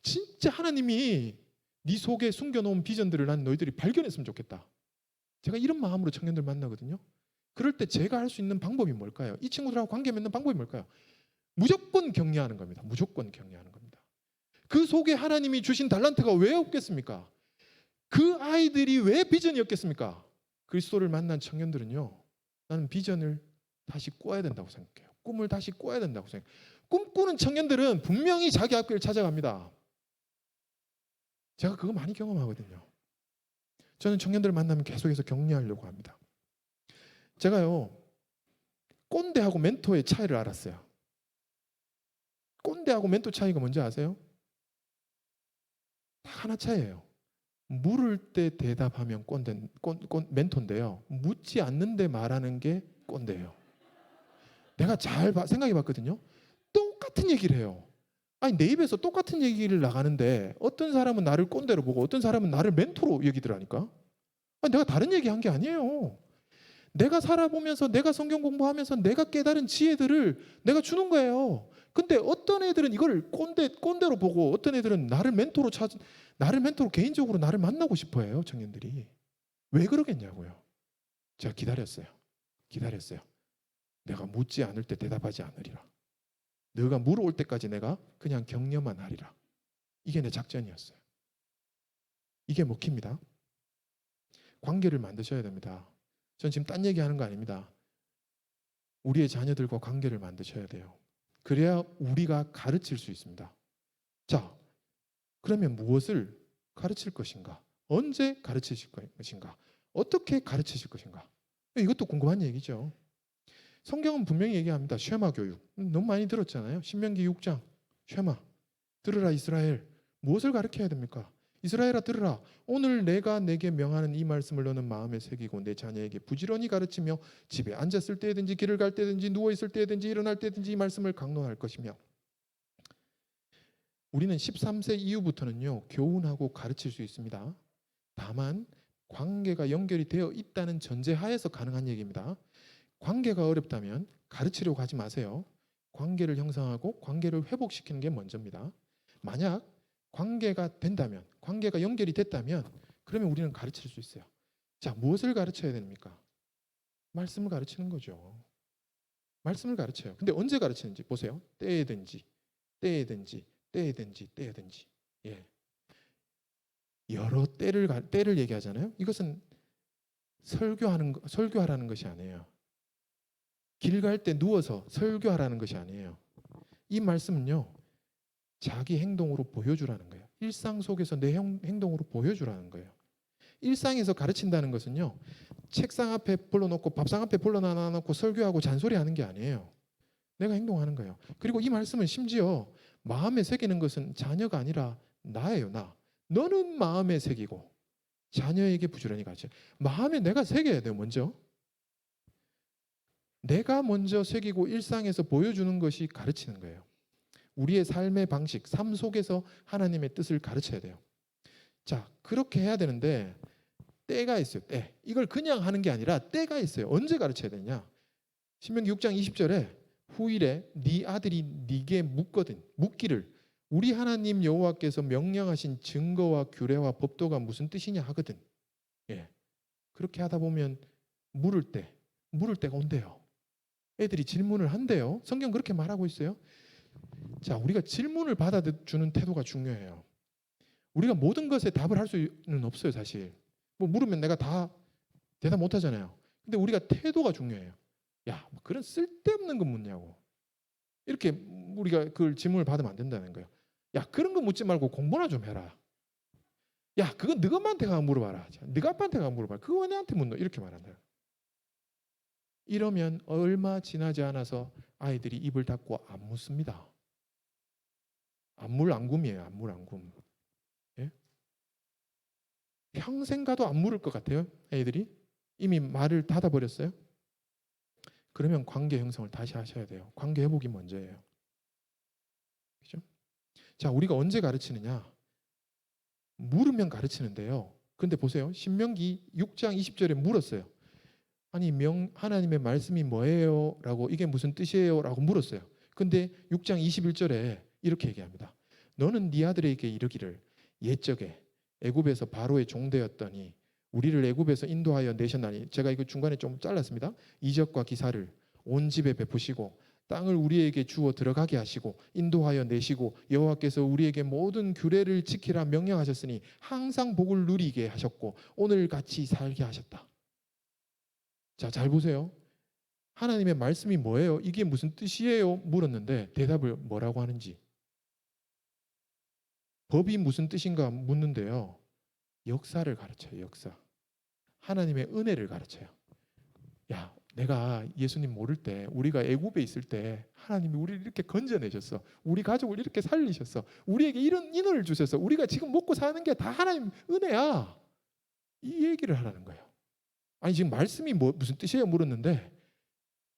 진짜 하나님이 네 속에 숨겨놓은 비전들을 난 너희들이 발견했으면 좋겠다. 제가 이런 마음으로 청년들 만나거든요. 그럴 때 제가 할 수 있는 방법이 뭘까요? 이 친구들하고 관계 맺는 방법이 뭘까요? 무조건 격려하는 겁니다. 무조건 격려하는 겁니다. 그 속에 하나님이 주신 달란트가 왜 없겠습니까? 그 아이들이 왜 비전이 없겠습니까? 그리스도를 만난 청년들은요, 나는 비전을 다시 꿔야 된다고 생각해요. 꿈을 다시 꿔야 된다고 생각해요. 꿈꾸는 청년들은 분명히 자기 앞길을 찾아갑니다. 제가 그거 많이 경험하거든요. 저는 청년들을 만나면 계속해서 격려하려고 합니다. 제가요, 꼰대하고 멘토의 차이를 알았어요. 꼰대하고 멘토 차이가 뭔지 아세요? 딱 하나 차이예요. 물을 때 대답하면 멘토인데요. 묻지 않는데 말하는 게 꼰대예요. 내가 잘 생각해 봤거든요. 똑같은 얘기를 해요. 아니 내 입에서 똑같은 얘기를 나가는데 어떤 사람은 나를 꼰대로 보고 어떤 사람은 나를 멘토로 얘기들 하니까 아니, 내가 다른 얘기 한 게 아니에요. 내가 살아보면서 내가 성경 공부하면서 내가 깨달은 지혜들을 내가 주는 거예요. 근데 어떤 애들은 이걸 꼰대로 보고 어떤 애들은 나를 멘토로 개인적으로 나를 만나고 싶어 해요. 청년들이. 왜 그러겠냐고요. 제가 기다렸어요. 내가 묻지 않을 때 대답하지 않으리라. 너가 물어올 때까지 내가 그냥 격려만 하리라. 이게 내 작전이었어요. 이게 먹힙니다. 관계를 만드셔야 됩니다. 전 지금 딴 얘기하는 거 아닙니다. 우리의 자녀들과 관계를 만드셔야 돼요. 그래야 우리가 가르칠 수 있습니다. 자, 그러면 무엇을 가르칠 것인가? 언제 가르치실 것인가? 어떻게 가르치실 것인가? 이것도 궁금한 얘기죠. 성경은 분명히 얘기합니다. 쉐마 교육. 너무 많이 들었잖아요. 신명기 6장. 쉐마. 들으라 이스라엘. 무엇을 가르쳐야 됩니까? 이스라엘아 들으라. 오늘 내가 내게 명하는 이 말씀을 너는 마음에 새기고 내 자녀에게 부지런히 가르치며 집에 앉았을 때든지 길을 갈 때든지 누워 있을 때든지 일어날 때든지 이 말씀을 강론할 것이며. 우리는 13세 이후부터는요. 교훈하고 가르칠 수 있습니다. 다만 관계가 연결이 되어 있다는 전제하에서 가능한 얘기입니다. 관계가 어렵다면 가르치려고 하지 마세요. 관계를 형성하고 관계를 회복시키는 게 먼저입니다. 만약 관계가 된다면, 관계가 연결이 됐다면 그러면 우리는 가르칠 수 있어요. 자, 무엇을 가르쳐야 됩니까? 말씀을 가르치는 거죠. 말씀을 가르쳐요. 근데 언제 가르치는지 보세요. 때든지. 예. 여러 때를 얘기하잖아요. 이것은 설교하라는 것이 아니에요. 길 갈 때 누워서 설교하라는 것이 아니에요. 이 말씀은요. 자기 행동으로 보여주라는 거예요. 일상 속에서 내 행동으로 보여주라는 거예요. 일상에서 가르친다는 것은요. 책상 앞에 불러놓고 밥상 앞에 불러놔놓고 설교하고 잔소리하는 게 아니에요. 내가 행동하는 거예요. 그리고 이 말씀은 심지어 마음에 새기는 것은 자녀가 아니라 나예요. 나. 너는 마음에 새기고 자녀에게 부지런히 가르쳐. 마음에 내가 새겨야 돼요. 먼저. 내가 먼저 새기고 일상에서 보여주는 것이 가르치는 거예요. 우리의 삶의 방식, 삶 속에서 하나님의 뜻을 가르쳐야 돼요. 자, 그렇게 해야 되는데 때가 있어요. 때. 이걸 그냥 하는 게 아니라 때가 있어요. 언제 가르쳐야 되냐? 신명기 6장 20절에 후일에 네 아들이 네게 묻기를 우리 하나님 여호와께서 명령하신 증거와 규례와 법도가 무슨 뜻이냐 하거든. 예. 그렇게 하다 보면 물을 때가 온대요. 애들이 질문을 한대요. 성경 그렇게 말하고 있어요. 자, 우리가 질문을 받아주는 태도가 중요해요. 우리가 모든 것에 답을 할 수는 없어요, 사실. 뭐 물으면 내가 다 대답 못 하잖아요. 근데 우리가 태도가 중요해요. 야, 뭐 그런 쓸데없는 거 묻냐고. 이렇게 우리가 그걸 질문을 받으면 안 된다는 거예요. 야, 그런 거 묻지 말고 공부나 좀 해라. 야, 그거 너가 엄마한테 가서 물어봐라. 너가 아빠한테 가서 물어봐라. 그거 왜 내한테 묻노? 이렇게 말한다. 이러면 얼마 지나지 않아서 아이들이 입을 닫고 안 묻습니다. 안물안굼이에요. 안물안굼. 예? 평생 가도 안 물을 것 같아요. 애들이 이미 말을 닫아버렸어요. 그러면 관계 형성을 다시 하셔야 돼요. 관계 회복이 먼저예요. 그렇죠? 자, 우리가 언제 가르치느냐? 물으면 가르치는데요. 근데 보세요. 신명기 6장 20절에 물었어요. 아니 하나님의 말씀이 뭐예요? 라고 이게 무슨 뜻이에요? 라고 물었어요. 근데 6장 21절에 이렇게 얘기합니다. 너는 네 아들에게 이르기를 옛적에 애굽에서 바로의 종되었더니 우리를 애굽에서 인도하여 내셨나니. 제가 이거 중간에 좀 잘랐습니다. 이적과 기사를 온 집에 베푸시고 땅을 우리에게 주어 들어가게 하시고 인도하여 내시고 여호와께서 우리에게 모든 규례를 지키라 명령하셨으니 항상 복을 누리게 하셨고 오늘 같이 살게 하셨다. 자, 잘 보세요. 하나님의 말씀이 뭐예요? 이게 무슨 뜻이에요? 물었는데 대답을 뭐라고 하는지. 법이 무슨 뜻인가 묻는데요. 역사를 가르쳐요. 역사. 하나님의 은혜를 가르쳐요. 야, 내가 예수님 모를 때, 우리가 애굽에 있을 때 하나님이 우리를 이렇게 건져내셨어. 우리 가족을 이렇게 살리셨어. 우리에게 이런 인원을 주셨어. 우리가 지금 먹고 사는 게 다 하나님 은혜야. 이 얘기를 하라는 거예요. 아니 지금 말씀이 무슨 뜻이에요? 물었는데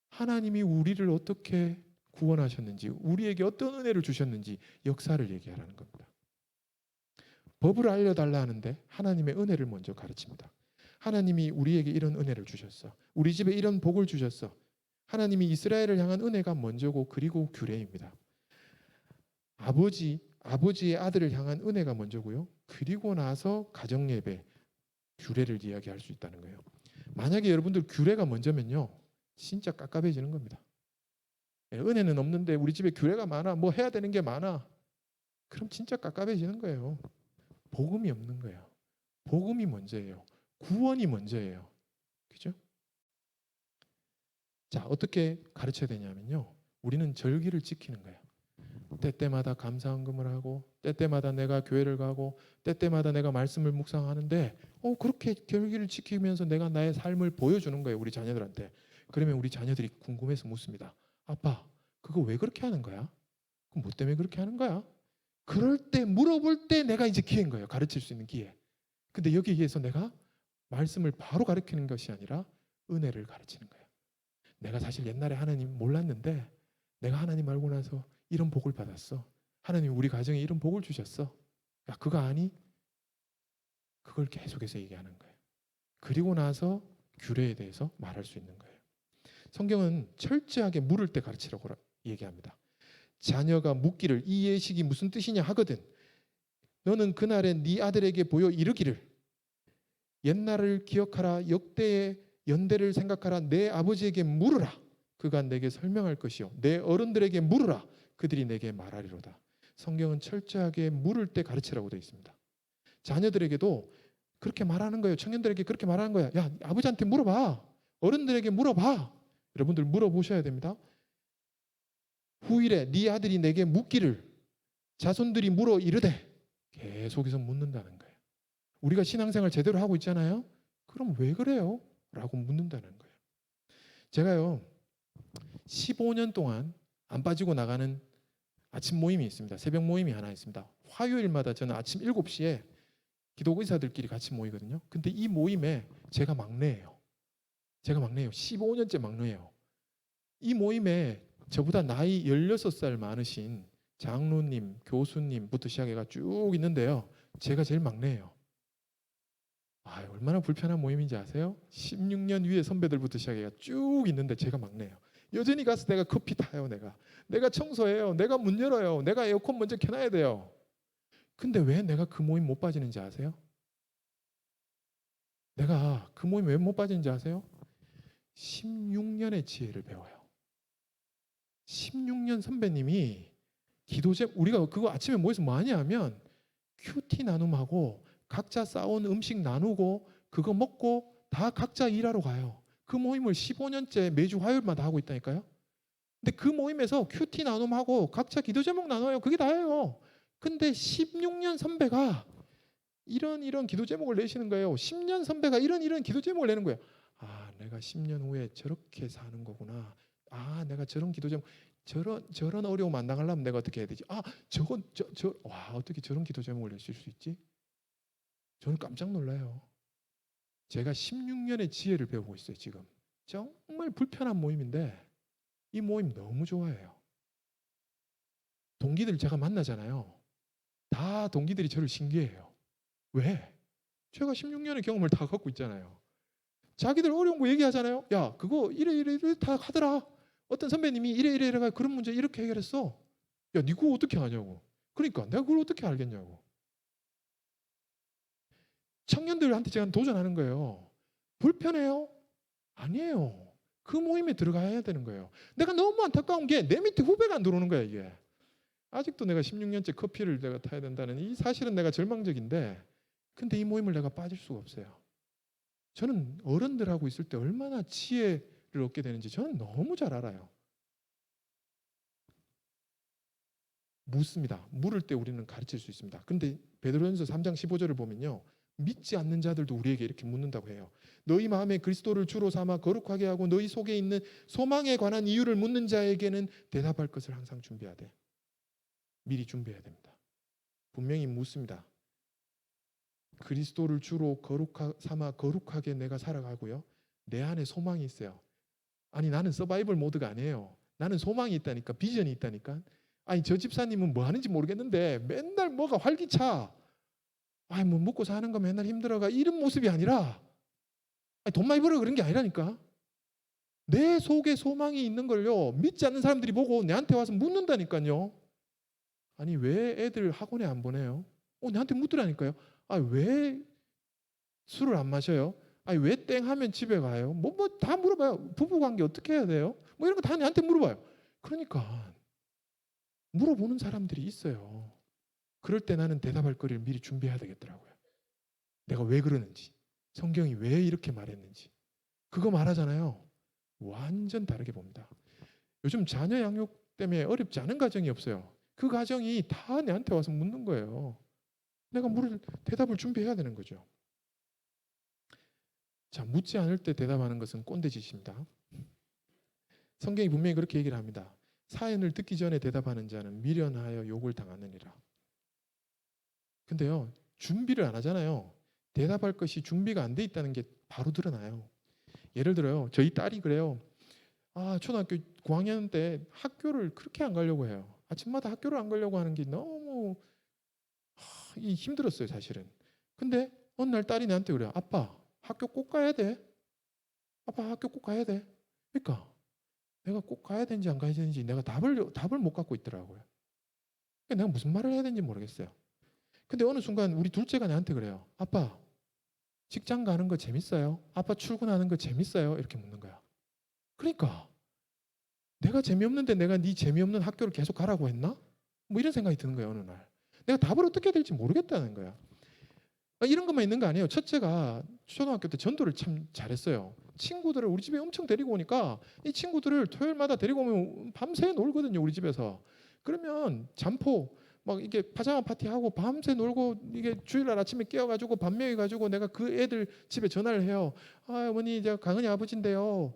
하나님이 우리를 어떻게 구원하셨는지, 우리에게 어떤 은혜를 주셨는지 역사를 얘기하라는 겁니다. 법을 알려달라 하는데 하나님의 은혜를 먼저 가르칩니다. 하나님이 우리에게 이런 은혜를 주셨어. 우리 집에 이런 복을 주셨어. 하나님이 이스라엘을 향한 은혜가 먼저고 그리고 규례입니다. 아버지의 아들을 향한 은혜가 먼저고요. 그리고 나서 가정 예배, 규례를 이야기할 수 있다는 거예요. 만약에 여러분들 규례가 먼저면요, 진짜 깝깝해지는 겁니다. 은혜는 없는데 우리 집에 규례가 많아, 뭐 해야 되는 게 많아. 그럼 진짜 깝깝해지는 거예요. 복음이 없는 거예요. 복음이 먼저예요. 구원이 먼저예요. 그죠? 자, 어떻게 가르쳐야 되냐면요. 우리는 절기를 지키는 거예요. 때때마다 감사헌금을 하고, 때때마다 내가 교회를 가고, 때때마다 내가 말씀을 묵상하는데, 그렇게 절기를 지키면서 내가 나의 삶을 보여주는 거예요. 우리 자녀들한테. 그러면 우리 자녀들이 궁금해서 묻습니다. 아빠, 그거 왜 그렇게 하는 거야? 그럼 뭐 때문에 그렇게 하는 거야? 그럴 때 물어볼 때 내가 이제 기회인 거예요. 가르칠 수 있는 기회. 근데 여기에서 내가 말씀을 바로 가르치는 것이 아니라 은혜를 가르치는 거예요. 내가 사실 옛날에 하나님 몰랐는데 내가 하나님 알고 나서 이런 복을 받았어. 하나님 우리 가정에 이런 복을 주셨어. 야, 그거 아니? 그걸 계속해서 얘기하는 거예요. 그리고 나서 규례에 대해서 말할 수 있는 거예요. 성경은 철저하게 물을 때 가르치라고 얘기합니다. 자녀가 묻기를 이 예식이 무슨 뜻이냐 하거든 너는 그날에 네 아들에게 보여 이르기를 옛날을 기억하라 역대의 연대를 생각하라 내 아버지에게 물으라 그가 내게 설명할 것이요 내 어른들에게 물으라 그들이 내게 말하리로다. 성경은 철저하게 물을 때 가르치라고 되어 있습니다. 자녀들에게도 그렇게 말하는 거예요. 청년들에게 그렇게 말하는 거야. 야, 아버지한테 물어봐. 어른들에게 물어봐. 여러분들 물어보셔야 됩니다. 후일에 네 아들이 내게 묻기를 자손들이 물어 이르되 계속해서 묻는다는 거예요. 우리가 신앙생활 제대로 하고 있잖아요. 그럼 왜 그래요? 라고 묻는다는 거예요. 제가요 15년 동안 안 빠지고 나가는 아침 모임이 있습니다. 새벽 모임이 하나 있습니다. 화요일마다 저는 아침 7시에 기독 의사들끼리 같이 모이거든요. 근데 이 모임에 제가 막내예요. 15년째 막내예요. 이 모임에 저보다 나이 16살 많으신 장로님, 교수님부터 시작해가 쭉 있는데요. 제가 제일 막내예요. 얼마나 불편한 모임인지 아세요? 16년 위에 선배들부터 시작해가 쭉 있는데 제가 막내예요. 여전히 가서 내가 커피 타요. 내가 청소해요. 내가 문 열어요. 내가 에어컨 먼저 켜놔야 돼요. 근데 왜 내가 그 모임 못 빠지는지 아세요? 내가 그 모임 왜 못 빠지는지 아세요? 16년의 지혜를 배워요. 16년 선배님이 우리가 그거 아침에 모여서 뭐 하냐면 큐티 나눔하고 각자 싸온 음식 나누고 그거 먹고 다 각자 일하러 가요. 그 모임을 15년째 매주 화요일마다 하고 있다니까요. 근데 그 모임에서 큐티 나눔하고 각자 기도 제목 나눠요. 그게 다예요. 근데 16년 선배가 이런 기도 제목을 내시는 거예요. 10년 선배가 이런 기도 제목을 내는 거예요. 내가 10년 후에 저렇게 사는 거구나. 내가 저런 기도 제목 저런 어려움 안 당하려면 내가 어떻게 해야 되지? 어떻게 저런 기도 제목을 내실 수 있지? 저는 깜짝 놀라요. 제가 16년의 지혜를 배우고 있어요. 지금 정말 불편한 모임인데 이 모임 너무 좋아해요. 동기들 제가 만나잖아요. 다 동기들이 저를 신기해요. 왜? 제가 16년의 경험을 다 갖고 있잖아요. 자기들 어려운 거 얘기하잖아요. 야, 그거 이래 다 하더라. 어떤 선배님이 이래가 그런 문제 이렇게 해결했어. 야, 니 그거 어떻게 하냐고. 그러니까 내가 그걸 어떻게 알겠냐고. 청년들한테 제가 도전하는 거예요. 불편해요? 아니에요. 그 모임에 들어가야 되는 거예요. 내가 너무 안타까운 게 내 밑에 후배가 안 들어오는 거야 이게. 아직도 내가 16년째 커피를 내가 타야 된다는 이 사실은 내가 절망적인데 근데 이 모임을 내가 빠질 수가 없어요. 저는 어른들하고 있을 때 얼마나 지혜를 얻게 되는지 저는 너무 잘 알아요. 묻습니다. 물을 때 우리는 가르칠 수 있습니다. 근데 베드로전서 3장 15절을 보면요. 믿지 않는 자들도 우리에게 이렇게 묻는다고 해요. 너희 마음에 그리스도를 주로 삼아 거룩하게 하고 너희 속에 있는 소망에 관한 이유를 묻는 자에게는 대답할 것을 항상 준비해야 돼. 미리 준비해야 됩니다. 분명히 묻습니다. 그리스도를 주로 삼아 거룩하게 내가 살아가고요. 내 안에 소망이 있어요. 아니 나는 서바이벌 모드가 아니에요. 나는 소망이 있다니까. 비전이 있다니까. 아니 저 집사님은 뭐 하는지 모르겠는데 맨날 뭐가 활기차. 아니 뭐 먹고 사는 거 맨날 힘들어가 이런 모습이 아니라 아니, 돈 많이 벌어 그런 게 아니라니까. 내 속에 소망이 있는 걸요. 믿지 않는 사람들이 보고 내한테 와서 묻는다니까요. 아니 왜 애들 학원에 안 보내요? 내한테 묻더라니까요. 왜 술을 안 마셔요? 아니 왜 땡 하면 집에 가요? 뭐 다 물어봐요. 부부 관계 어떻게 해야 돼요? 뭐 이런 거 다 내한테 물어봐요. 그러니까 물어보는 사람들이 있어요. 그럴 때 나는 대답할 거리를 미리 준비해야 되겠더라고요. 내가 왜 그러는지, 성경이 왜 이렇게 말했는지. 그거 말하잖아요. 완전 다르게 봅니다. 요즘 자녀 양육 때문에 어렵지 않은 가정이 없어요. 그 가정이 다 내한테 와서 묻는 거예요. 내가 대답을 준비해야 되는 거죠. 자, 묻지 않을 때 대답하는 것은 꼰대짓입니다. 성경이 분명히 그렇게 얘기를 합니다. 사연을 듣기 전에 대답하는 자는 미련하여 욕을 당하느니라. 근데요, 준비를 안 하잖아요. 대답할 것이 준비가 안 돼 있다는 게 바로 드러나요. 예를 들어요, 저희 딸이 그래요. 초등학교 9학년 때 학교를 그렇게 안 가려고 해요. 아침마다 학교를 안 가려고 하는 게 너무 힘들었어요, 사실은. 근데 어느 날 딸이 나한테 그래요. 아빠, 학교 꼭 가야 돼. 아빠, 학교 꼭 가야 돼. 그러니까 내가 꼭 가야 되는지 안 가야 되는지 내가 답을 못 갖고 있더라고요. 내가 무슨 말을 해야 되는지 모르겠어요. 근데 어느 순간 우리 둘째가 나한테 그래요. 아빠, 직장 가는 거 재밌어요? 아빠 출근하는 거 재밌어요? 이렇게 묻는 거야. 그러니까 내가 재미없는데 내가 네 재미없는 학교를 계속 가라고 했나? 뭐 이런 생각이 드는 거예요. 어느 날. 내가 답을 어떻게 해야 될지 모르겠다는 거야. 이런 것만 있는 거 아니에요. 첫째가 초등학교 때 전도를 참 잘했어요. 친구들을 우리 집에 엄청 데리고 오니까 이 친구들을 토요일마다 데리고 오면 밤새 놀거든요. 우리 집에서. 그러면 잠포 막 이게 파자마 파티하고 밤새 놀고 이게 주일날 아침에 깨워가지고 밥 먹여가지고 내가 그 애들 집에 전화를 해요. 어머니 저 강은이 아버지인데요.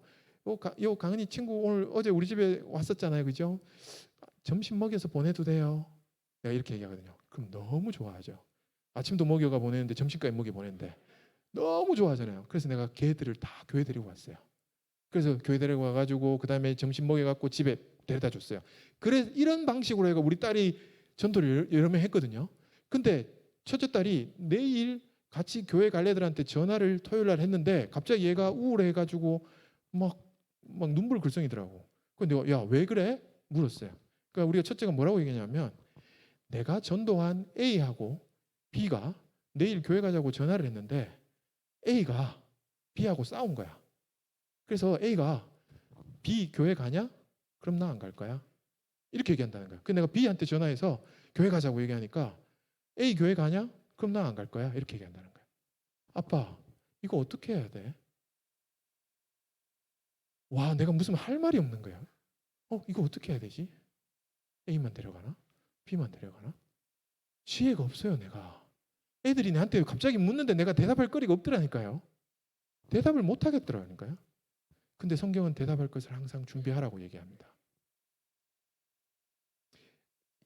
요 강은이 친구 오늘 어제 우리 집에 왔었잖아요. 그죠? 점심 먹여서 보내도 돼요. 내가 이렇게 얘기하거든요. 그럼 너무 좋아하죠. 아침도 먹여가 보내는데 점심까지 먹여 보내는데 너무 좋아하잖아요. 그래서 내가 걔들을 다 교회 데리고 왔어요. 그래서 교회 데리고 와가지고 그 다음에 점심 먹여갖고 집에 데려다 줬어요. 그래 이런 방식으로 해가 우리 딸이 전도를 여러 명 했거든요. 근데 첫째 딸이 내일 같이 교회 갈 애들한테 전화를 토요일 날 했는데 갑자기 얘가 우울해가지고 막 눈물 글썽이더라고. 근데 내가 야 왜 그래? 물었어요. 그러니까 우리가 첫째가 뭐라고 얘기했냐면 내가 전도한 A하고 B가 내일 교회 가자고 전화를 했는데 A가 B하고 싸운 거야. 그래서 A가 B 교회 가냐? 그럼 나 안 갈 거야. 이렇게 얘기한다는 거야. 그래서 내가 B한테 전화해서 교회 가자고 얘기하니까 A 교회 가냐? 그럼 나 안 갈 거야. 이렇게 얘기한다는 거야. 아빠, 이거 어떻게 해야 돼? 와, 내가 무슨 할 말이 없는 거야. 이거 어떻게 해야 되지? A만 데려가나? B만 데려가나? 지혜가 없어요, 내가. 애들이 나한테 갑자기 묻는데 내가 대답할 거리가 없더라니까요. 대답을 못 하겠더라니까요. 근데 성경은 대답할 것을 항상 준비하라고 얘기합니다.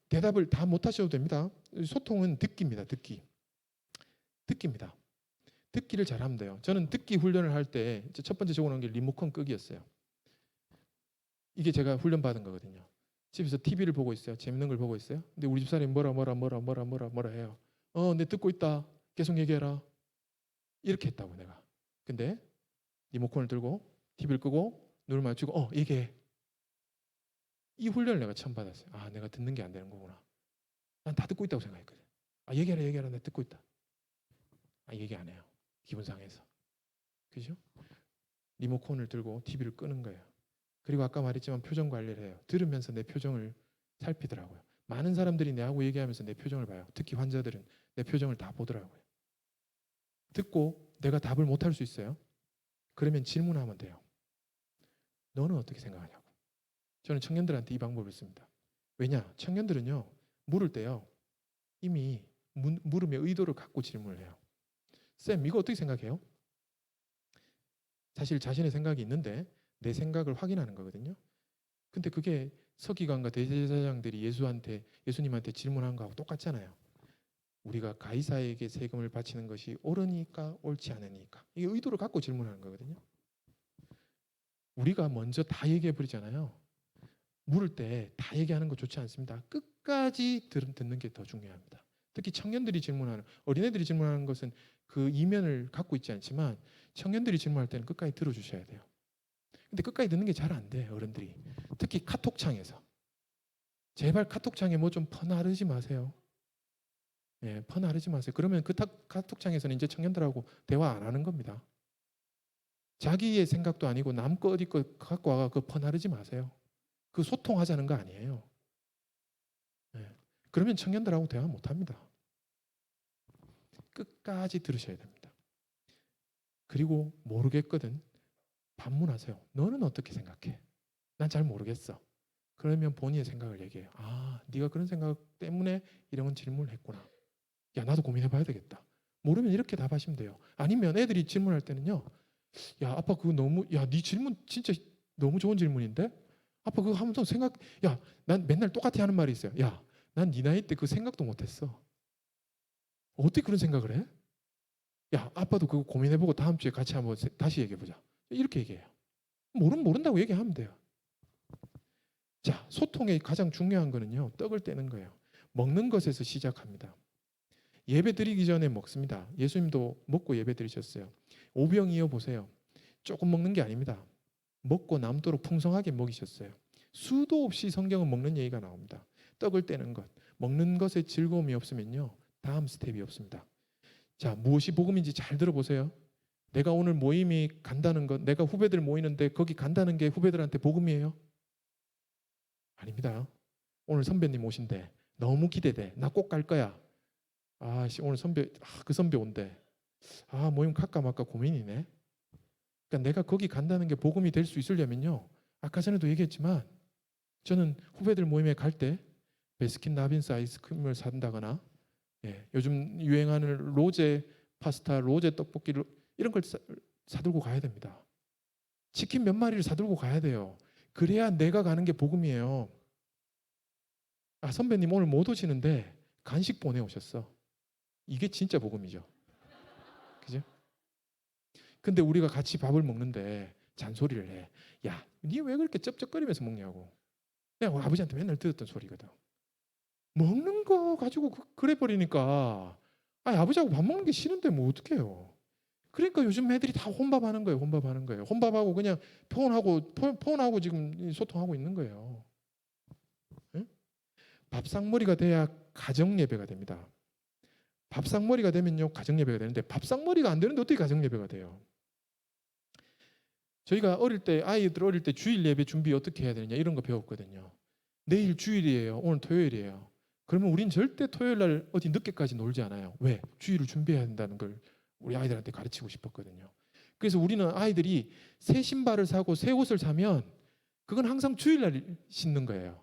대답을 다 못 하셔도 됩니다. 소통은 듣기입니다. 듣기입니다. 듣기를 잘하면 돼요. 저는 듣기 훈련을 할 때 첫 번째 적어놓은 게 리모컨 끄기였어요. 이게 제가 훈련 받은 거거든요. 집에서 TV를 보고 있어요. 재밌는 걸 보고 있어요. 근데 우리 집사람이 뭐라 해요. 내 듣고 있다. 계속 얘기해라. 이렇게 했다고 내가. 근데 리모컨을 들고 TV를 끄고 눈을 맞추고 얘기해. 이 훈련을 내가 처음 받았어요. 내가 듣는 게 안 되는 거구나. 난 다 듣고 있다고 생각했거든. 얘기해라. 나 듣고 있다. 얘기 안 해요. 기분 상해서. 그죠? 리모컨을 들고 TV를 끄는 거예요. 그리고 아까 말했지만 표정 관리를 해요. 들으면서 내 표정을 살피더라고요. 많은 사람들이 내하고 얘기하면서 내 표정을 봐요. 특히 환자들은 내 표정을 다 보더라고요. 듣고 내가 답을 못 할 수 있어요. 그러면 질문하면 돼요. 너는 어떻게 생각하냐고. 저는 청년들한테 이 방법을 씁니다. 왜냐? 청년들은요. 물을 때요. 이미 물음의 의도를 갖고 질문을 해요. 쌤, 이거 어떻게 생각해요? 사실 자신의 생각이 있는데 내 생각을 확인하는 거거든요. 근데 그게 서기관과 대제사장들이 예수님한테 질문한 거하고 똑같잖아요. 우리가 가이사에게 세금을 바치는 것이 옳으니까 옳지 않으니까. 이게 의도를 갖고 질문하는 거거든요. 우리가 먼저 다 얘기해 버리잖아요. 물을 때 다 얘기하는 거 좋지 않습니다. 끝까지 듣는 게 더 중요합니다. 특히 청년들이 질문하는, 어린애들이 질문하는 것은 그 이면을 갖고 있지 않지만 청년들이 질문할 때는 끝까지 들어주셔야 돼요. 근데 끝까지 듣는 게 잘 안 돼, 어른들이. 특히 카톡창에서. 제발 카톡창에 뭐 좀 퍼나르지 마세요. 예, 퍼나르지 마세요. 그러면 그 카톡창에서는 이제 청년들하고 대화 안 하는 겁니다. 자기의 생각도 아니고 남 거 어디 거 갖고 와가 그 퍼나르지 마세요. 그 소통하자는 거 아니에요. 예, 그러면 청년들하고 대화 못 합니다. 끝까지 들으셔야 됩니다. 그리고 모르겠거든. 반문하세요. 너는 어떻게 생각해? 난 잘 모르겠어. 그러면 본인의 생각을 얘기해요. 아, 네가 그런 생각 때문에 이런 질문을 했구나. 야, 나도 고민해봐야 되겠다. 모르면 이렇게 답하시면 돼요. 아니면 애들이 질문할 때는요. 야, 아빠 그거 너무, 야, 네 질문 진짜 너무 좋은 질문인데? 아빠 그거 한번 생각, 야, 난 맨날 똑같이 하는 말이 있어요. 야, 난 네 나이 때 그 생각도 못했어. 어떻게 그런 생각을 해? 야, 아빠도 그거 고민해보고 다음 주에 같이 한번 다시 얘기해보자. 이렇게 얘기해요. 모르면 모른다고 얘기하면 돼요. 자, 소통의 가장 중요한 거는요. 떡을 떼는 거예요. 먹는 것에서 시작합니다. 예배 드리기 전에 먹습니다. 예수님도 먹고 예배 드리셨어요. 오병 이어 보세요. 조금 먹는 게 아닙니다. 먹고 남도록 풍성하게 먹이셨어요. 수도 없이 성경은 먹는 얘기가 나옵니다. 떡을 떼는 것. 먹는 것에 즐거움이 없으면요. 다음 스텝이 없습니다. 자, 무엇이 복음인지 잘 들어보세요. 내가 오늘 모임이 간다는 것, 내가 후배들 모이는데 거기 간다는 게 후배들한테 복음이에요? 아닙니다. 오늘 선배님 오신대. 너무 기대돼. 나 꼭 갈 거야. 아, 오늘 그 선배 온대. 아, 모임 갈까 말까 고민이네. 그러니까 내가 거기 간다는 게 복음이 될 수 있으려면요. 아까 전에도 얘기했지만 저는 후배들 모임에 갈 때 베스킨 라빈스 아이스크림을 산다거나 요즘 유행하는 로제 파스타, 로제 떡볶이를 이런 걸 사들고 가야 됩니다. 치킨 몇 마리를 사들고 가야 돼요. 그래야 내가 가는 게 복음이에요. 아, 선배님 오늘 못 오시는데 간식 보내오셨어. 이게 진짜 복음이죠. 그죠? 근데 우리가 같이 밥을 먹는데 잔소리를 해. 야, 니 왜 그렇게 쩝쩝거리면서 먹냐고. 내가 아버지한테 맨날 들었던 소리거든. 먹는 거 가지고 그래 버리니까 아버지하고 밥 먹는 게 싫은데 뭐 어떡해요. 그러니까 요즘 애들이 다 혼밥하는 거예요. 혼밥하는 거예요. 혼밥하고 그냥 폰하고 지금 소통하고 있는 거예요. 응? 밥상머리가 돼야 가정 예배가 됩니다. 밥상머리가 되면요 가정 예배가 되는데 밥상머리가 안 되는데 어떻게 가정 예배가 돼요? 저희가 아이들 어릴 때 주일 예배 준비 어떻게 해야 되느냐 이런 거 배웠거든요. 내일 주일이에요. 오늘 토요일이에요. 그러면 우린 절대 토요일 날 어디 늦게까지 놀지 않아요. 왜? 주일을 준비해야 한다는 걸 우리 아이들한테 가르치고 싶었거든요. 그래서 우리는 아이들이 새 신발을 사고 새 옷을 사면 그건 항상 주일날 신는 거예요.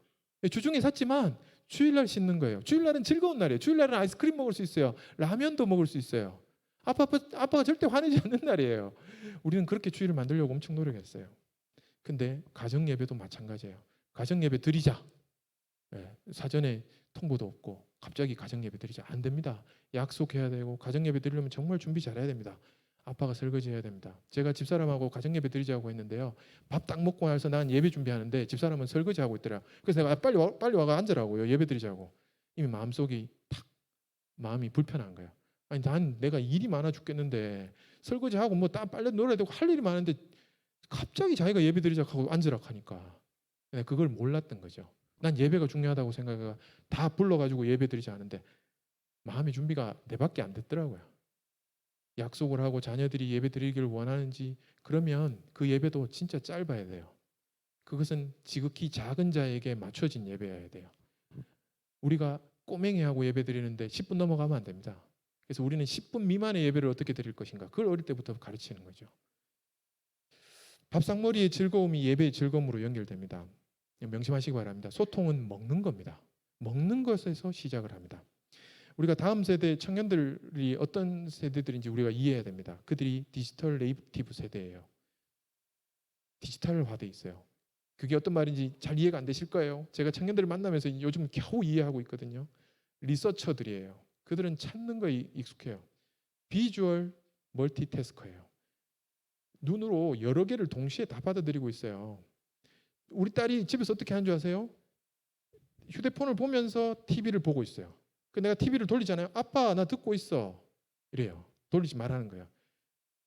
주중에 샀지만 주일날 신는 거예요. 주일날은 즐거운 날이에요. 주일날은 아이스크림 먹을 수 있어요. 라면도 먹을 수 있어요. 아빠가 절대 화내지 않는 날이에요. 우리는 그렇게 주일을 만들려고 엄청 노력했어요. 근데 가정 예배도 마찬가지예요. 가정 예배 드리자. 사전에 통보도 없고 갑자기 가정 예배 드리자. 안 됩니다. 약속해야 되고 가정 예배 드리려면 정말 준비 잘해야 됩니다. 아빠가 설거지 해야 됩니다. 제가 집사람하고 가정 예배 드리자고 했는데요. 밥 딱 먹고 나서 난 예배 준비하는데 집사람은 설거지 하고 있더라. 그래서 내가 빨리 와가 앉으라고요. 예배 드리자고. 이미 마음속이 마음이 불편한 거예요. 아니 난 내가 일이 많아 죽겠는데 설거지하고 뭐 땀 빨래 놀아야 되고 할 일이 많은데 갑자기 자기가 예배 드리자고 하고 앉으라 하니까 그걸 몰랐던 거죠. 난 예배가 중요하다고 생각해가 다 불러가지고 예배 드리지 않은데 마음의 준비가 내밖에 안 됐더라고요. 약속을 하고 자녀들이 예배 드리기를 원하는지 그러면 그 예배도 진짜 짧아야 돼요. 그것은 지극히 작은 자에게 맞춰진 예배여야 돼요. 우리가 꼬맹이하고 예배 드리는데 10분 넘어가면 안 됩니다. 그래서 우리는 10분 미만의 예배를 어떻게 드릴 것인가 그걸 어릴 때부터 가르치는 거죠. 밥상머리의 즐거움이 예배의 즐거움으로 연결됩니다. 명심하시기 바랍니다. 소통은 먹는 겁니다. 먹는 것에서 시작을 합니다. 우리가 다음 세대 청년들이 어떤 세대들인지 우리가 이해해야 됩니다. 그들이 디지털 네이티브 세대예요. 디지털화돼 있어요. 그게 어떤 말인지 잘 이해가 안 되실 거예요. 제가 청년들을 만나면서 요즘 겨우 이해하고 있거든요. 리서처들이에요. 그들은 찾는 거에 익숙해요. 비주얼 멀티태스커예요. 눈으로 여러 개를 동시에 다 받아들이고 있어요. 우리 딸이 집에서 어떻게 하는 줄 아세요? 휴대폰을 보면서 TV를 보고 있어요. 내가 TV를 돌리잖아요. 아빠 나 듣고 있어. 이래요. 돌리지 말라는 거예요.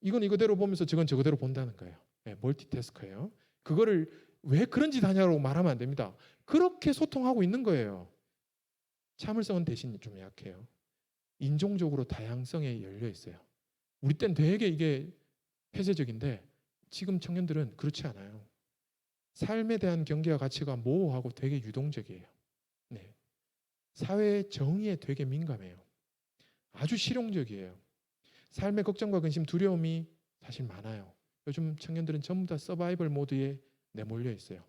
이건 이거대로 보면서 저건 저거대로 본다는 거예요. 네, 멀티태스커예요. 그거를 왜 그런 짓 하냐고 말하면 안 됩니다. 그렇게 소통하고 있는 거예요. 참을성은 대신 좀 약해요. 인종적으로 다양성에 열려 있어요. 우리 땐 되게 이게 폐쇄적인데 지금 청년들은 그렇지 않아요. 삶에 대한 경계와 가치가 모호하고 되게 유동적이에요. 네. 사회 정의에 되게 민감해요. 아주 실용적이에요. 삶의 걱정과 근심, 두려움이 사실 많아요. 요즘 청년들은 전부 다 서바이벌 모드에 내몰려 있어요.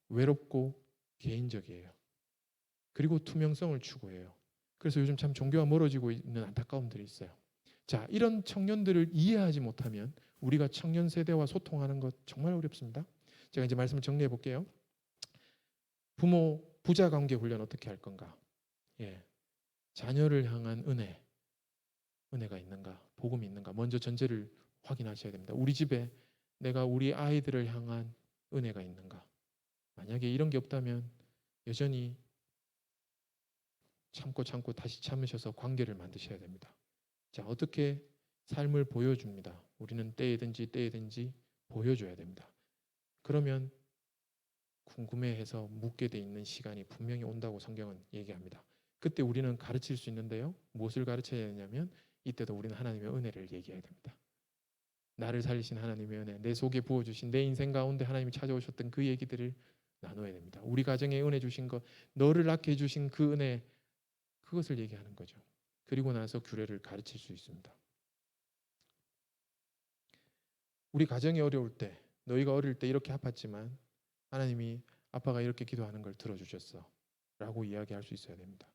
외롭고 개인적이에요. 그리고 투명성을 추구해요. 그래서 요즘 참 종교와 멀어지고 있는 안타까움들이 있어요. 자, 이런 청년들을 이해하지 못하면 우리가 청년 세대와 소통하는 것 정말 어렵습니다. 제가 이제 말씀을 정리해 볼게요. 부모 부자 관계 훈련 어떻게 할 건가? 예. 자녀를 향한 은혜가 있는가? 복음이 있는가? 먼저 전제를 확인하셔야 됩니다. 우리 집에 내가 우리 아이들을 향한 은혜가 있는가? 만약에 이런 게 없다면 여전히 참고 다시 참으셔서 관계를 만드셔야 됩니다. 자, 어떻게 삶을 보여줍니다. 우리는 때에든지 보여줘야 됩니다. 그러면 궁금해해서 묻게 돼 있는 시간이 분명히 온다고 성경은 얘기합니다. 그때 우리는 가르칠 수 있는데요. 무엇을 가르쳐야 되냐면 이때도 우리는 하나님의 은혜를 얘기해야 됩니다. 나를 살리신 하나님의 은혜, 내 속에 부어주신 내 인생 가운데 하나님이 찾아오셨던 그 얘기들을 나눠야 됩니다. 우리 가정에 은혜 주신 것, 너를 낳게 해주신 그 은혜, 그것을 얘기하는 거죠. 그리고 나서 규례를 가르칠 수 있습니다. 우리 가정이 어려울 때, 너희가 어릴 때 이렇게 아팠지만 하나님이 아빠가 이렇게 기도하는 걸 들어주셨어 라고 이야기할 수 있어야 됩니다.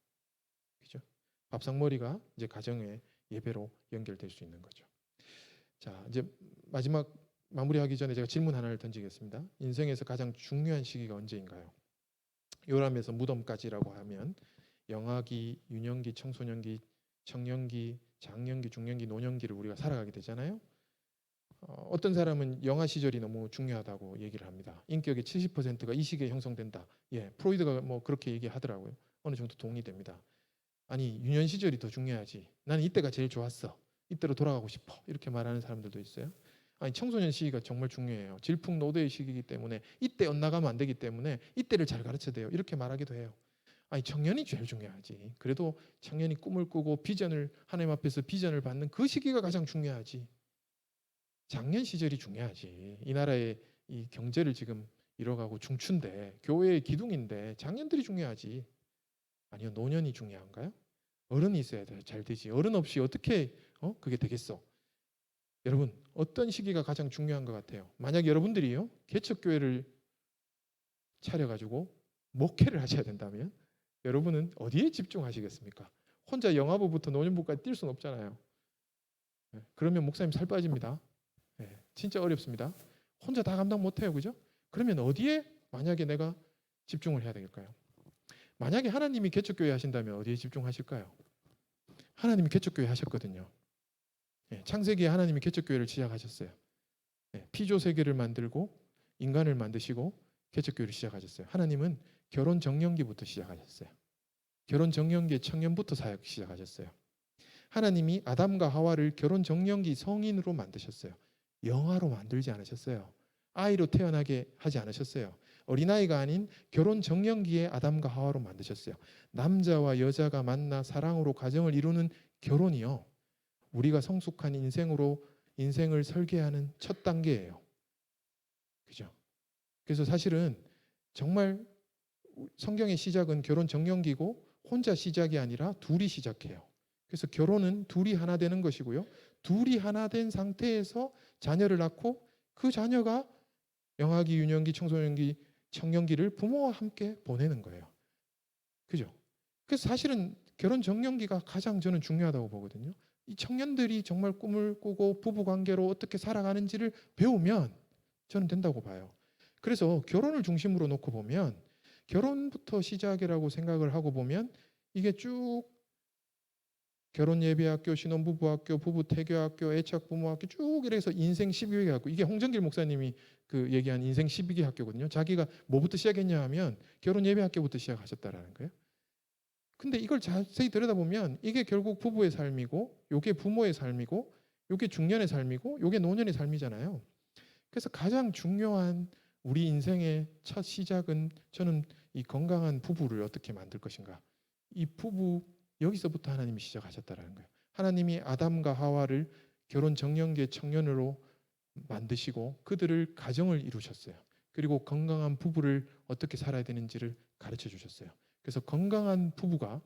그죠? 밥상머리가 이제 가정의 예배로 연결될 수 있는 거죠. 자, 이제 마지막 마무리하기 전에 제가 질문 하나를 던지겠습니다. 인생에서 가장 중요한 시기가 언제인가요? 요람에서 무덤까지라고 하면 영아기, 유년기, 청소년기, 청년기, 장년기, 중년기, 노년기를 우리가 살아가게 되잖아요. 어떤 사람은 영아 시절이 너무 중요하다고 얘기를 합니다. 인격의 70%가 이 시기에 형성된다. 예, 프로이드가 뭐 그렇게 얘기하더라고요. 어느 정도 동의됩니다. 아니, 유년 시절이 더 중요하지. 나는 이때가 제일 좋았어. 이때로 돌아가고 싶어. 이렇게 말하는 사람들도 있어요. 아니, 청소년 시기가 정말 중요해요. 질풍노도의 시기이기 때문에 이때 엇나가면 안 되기 때문에 이때를 잘 가르쳐야 돼요. 이렇게 말하기도 해요. 아니, 청년이 제일 중요하지. 그래도 청년이 꿈을 꾸고 비전을 하나님 앞에서 비전을 받는 그 시기가 가장 중요하지. 장년 시절이 중요하지. 이 나라의 이 경제를 지금 이뤄가고 중추인데, 교회의 기둥인데 장년들이 중요하지. 아니요, 노년이 중요한가요? 어른이 있어야 잘 되지. 어른 없이 어떻게 그게 되겠어? 여러분, 어떤 시기가 가장 중요한 것 같아요? 만약 여러분들이요 개척교회를 차려가지고 목회를 하셔야 된다면 여러분은 어디에 집중하시겠습니까? 혼자 영아부부터 노년부까지 뛸 수는 없잖아요. 그러면 목사님 살 빠집니다. 진짜 어렵습니다. 혼자 다 감당 못해요, 그죠? 그러면 어디에 만약에 내가 집중을 해야 될까요? 만약에 하나님이 개척교회 하신다면 어디에 집중하실까요? 하나님이 개척교회 하셨거든요. 창세기에 하나님이 개척교회를 시작하셨어요. 피조 세계를 만들고 인간을 만드시고 개척교회를 시작하셨어요. 하나님은 결혼 정년기부터 시작하셨어요. 결혼 정년기에 청년부터 사역 시작하셨어요. 하나님이 아담과 하와를 결혼 정년기 성인으로 만드셨어요. 영아로 만들지 않으셨어요. 아이로 태어나게 하지 않으셨어요. 어린아이가 아닌 결혼 정년기에 아담과 하와로 만드셨어요. 남자와 여자가 만나 사랑으로 가정을 이루는 결혼이요, 우리가 성숙한 인생을 설계하는 첫 단계예요. 그죠? 그래서 사실은 정말 성경의 시작은 결혼 정년기고 혼자 시작이 아니라 둘이 시작해요. 그래서 결혼은 둘이 하나 되는 것이고요. 둘이 하나 된 상태에서 자녀를 낳고 그 자녀가 영아기, 유년기, 청소년기, 청년기를 부모와 함께 보내는 거예요. 그죠? 그래서 사실은 결혼 정년기가 가장 저는 중요하다고 보거든요. 이 청년들이 정말 꿈을 꾸고 부부 관계로 어떻게 살아가는지를 배우면 저는 된다고 봐요. 그래서 결혼을 중심으로 놓고 보면 결혼부터 시작이라고 생각을 하고 보면 이게 쭉 결혼 예비학교, 신혼부부학교, 부부태교학교, 애착부모학교 쭉 이래서 인생 12개 학교. 이게 홍정길 목사님이 그 얘기한 인생 12개 학교거든요. 자기가 뭐부터 시작했냐 하면 결혼 예비학교부터 시작하셨다라는 거예요. 근데 이걸 자세히 들여다보면 이게 결국 부부의 삶이고 요게 부모의 삶이고 요게 중년의 삶이고 요게 노년의 삶이잖아요. 그래서 가장 중요한 우리 인생의 첫 시작은 저는 이 건강한 부부를 어떻게 만들 것인가. 이 부부 여기서부터 하나님이 시작하셨다라는 거예요. 하나님이 아담과 하와를 결혼 정년기의 청년으로 만드시고 그들을 가정을 이루셨어요. 그리고 건강한 부부를 어떻게 살아야 되는지를 가르쳐 주셨어요. 그래서 건강한 부부가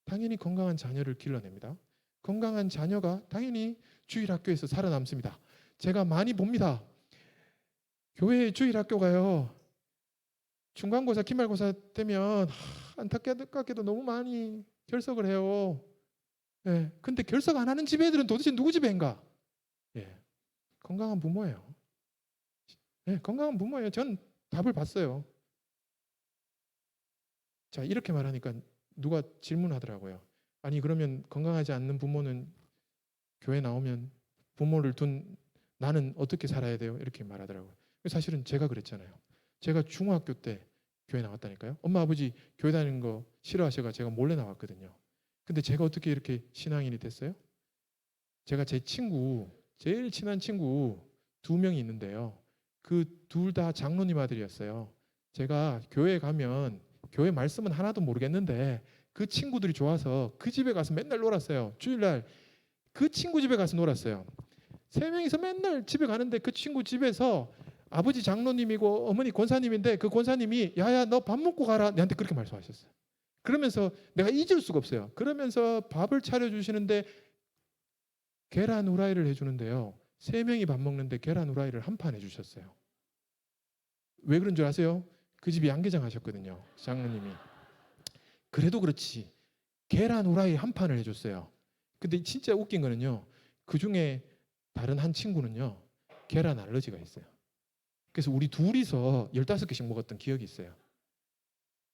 당연히 건강한 자녀를 길러냅니다. 건강한 자녀가 당연히 주일학교에서 살아남습니다. 제가 많이 봅니다. 교회 주일학교가요. 중간고사, 기말고사 되면 안타깝게도 너무 많이 결석을 해요. 예, 근데 결석 안 하는 집 애들은 도대체 누구 집 애인가? 예, 건강한 부모예요. 예, 건강한 부모예요. 전 답을 봤어요. 자, 이렇게 말하니까 누가 질문하더라고요. 아니 그러면 건강하지 않는 부모는 교회 나오면 부모를 둔 나는 어떻게 살아야 돼요? 이렇게 말하더라고요. 사실은 제가 그랬잖아요. 제가 중학교 때 교회 나왔다니까요. 엄마 아버지 교회 다니는 거 싫어하셔가 제가 몰래 나왔거든요. 근데 제가 어떻게 이렇게 신앙인이 됐어요? 제가 제 친구, 제일 친한 친구 2명이 있는데요. 그 둘 다 장로님 아들이었어요. 제가 교회에 가면 교회 말씀은 하나도 모르겠는데 그 친구들이 좋아서 그 집에 가서 맨날 놀았어요. 주일날 그 친구 집에 가서 놀았어요. 3명이서 맨날 집에 가는데 그 친구 집에서 아버지 장로님이고 어머니 권사님인데 그 권사님이 야야 너 밥 먹고 가라 내한테 그렇게 말씀하셨어요. 그러면서 내가 잊을 수가 없어요. 그러면서 밥을 차려주시는데 계란 후라이를 해주는데요. 3명이 밥 먹는데 계란 후라이를 한 판 해주셨어요. 왜 그런 줄 아세요? 그 집이 양계장 하셨거든요. 장로님이. 그래도 그렇지 계란 후라이 한 판을 해줬어요. 근데 진짜 웃긴 거는요. 그 중에 다른 한 친구는요. 계란 알러지가 있어요. 그래서 우리 둘이서 15개씩 먹었던 기억이 있어요.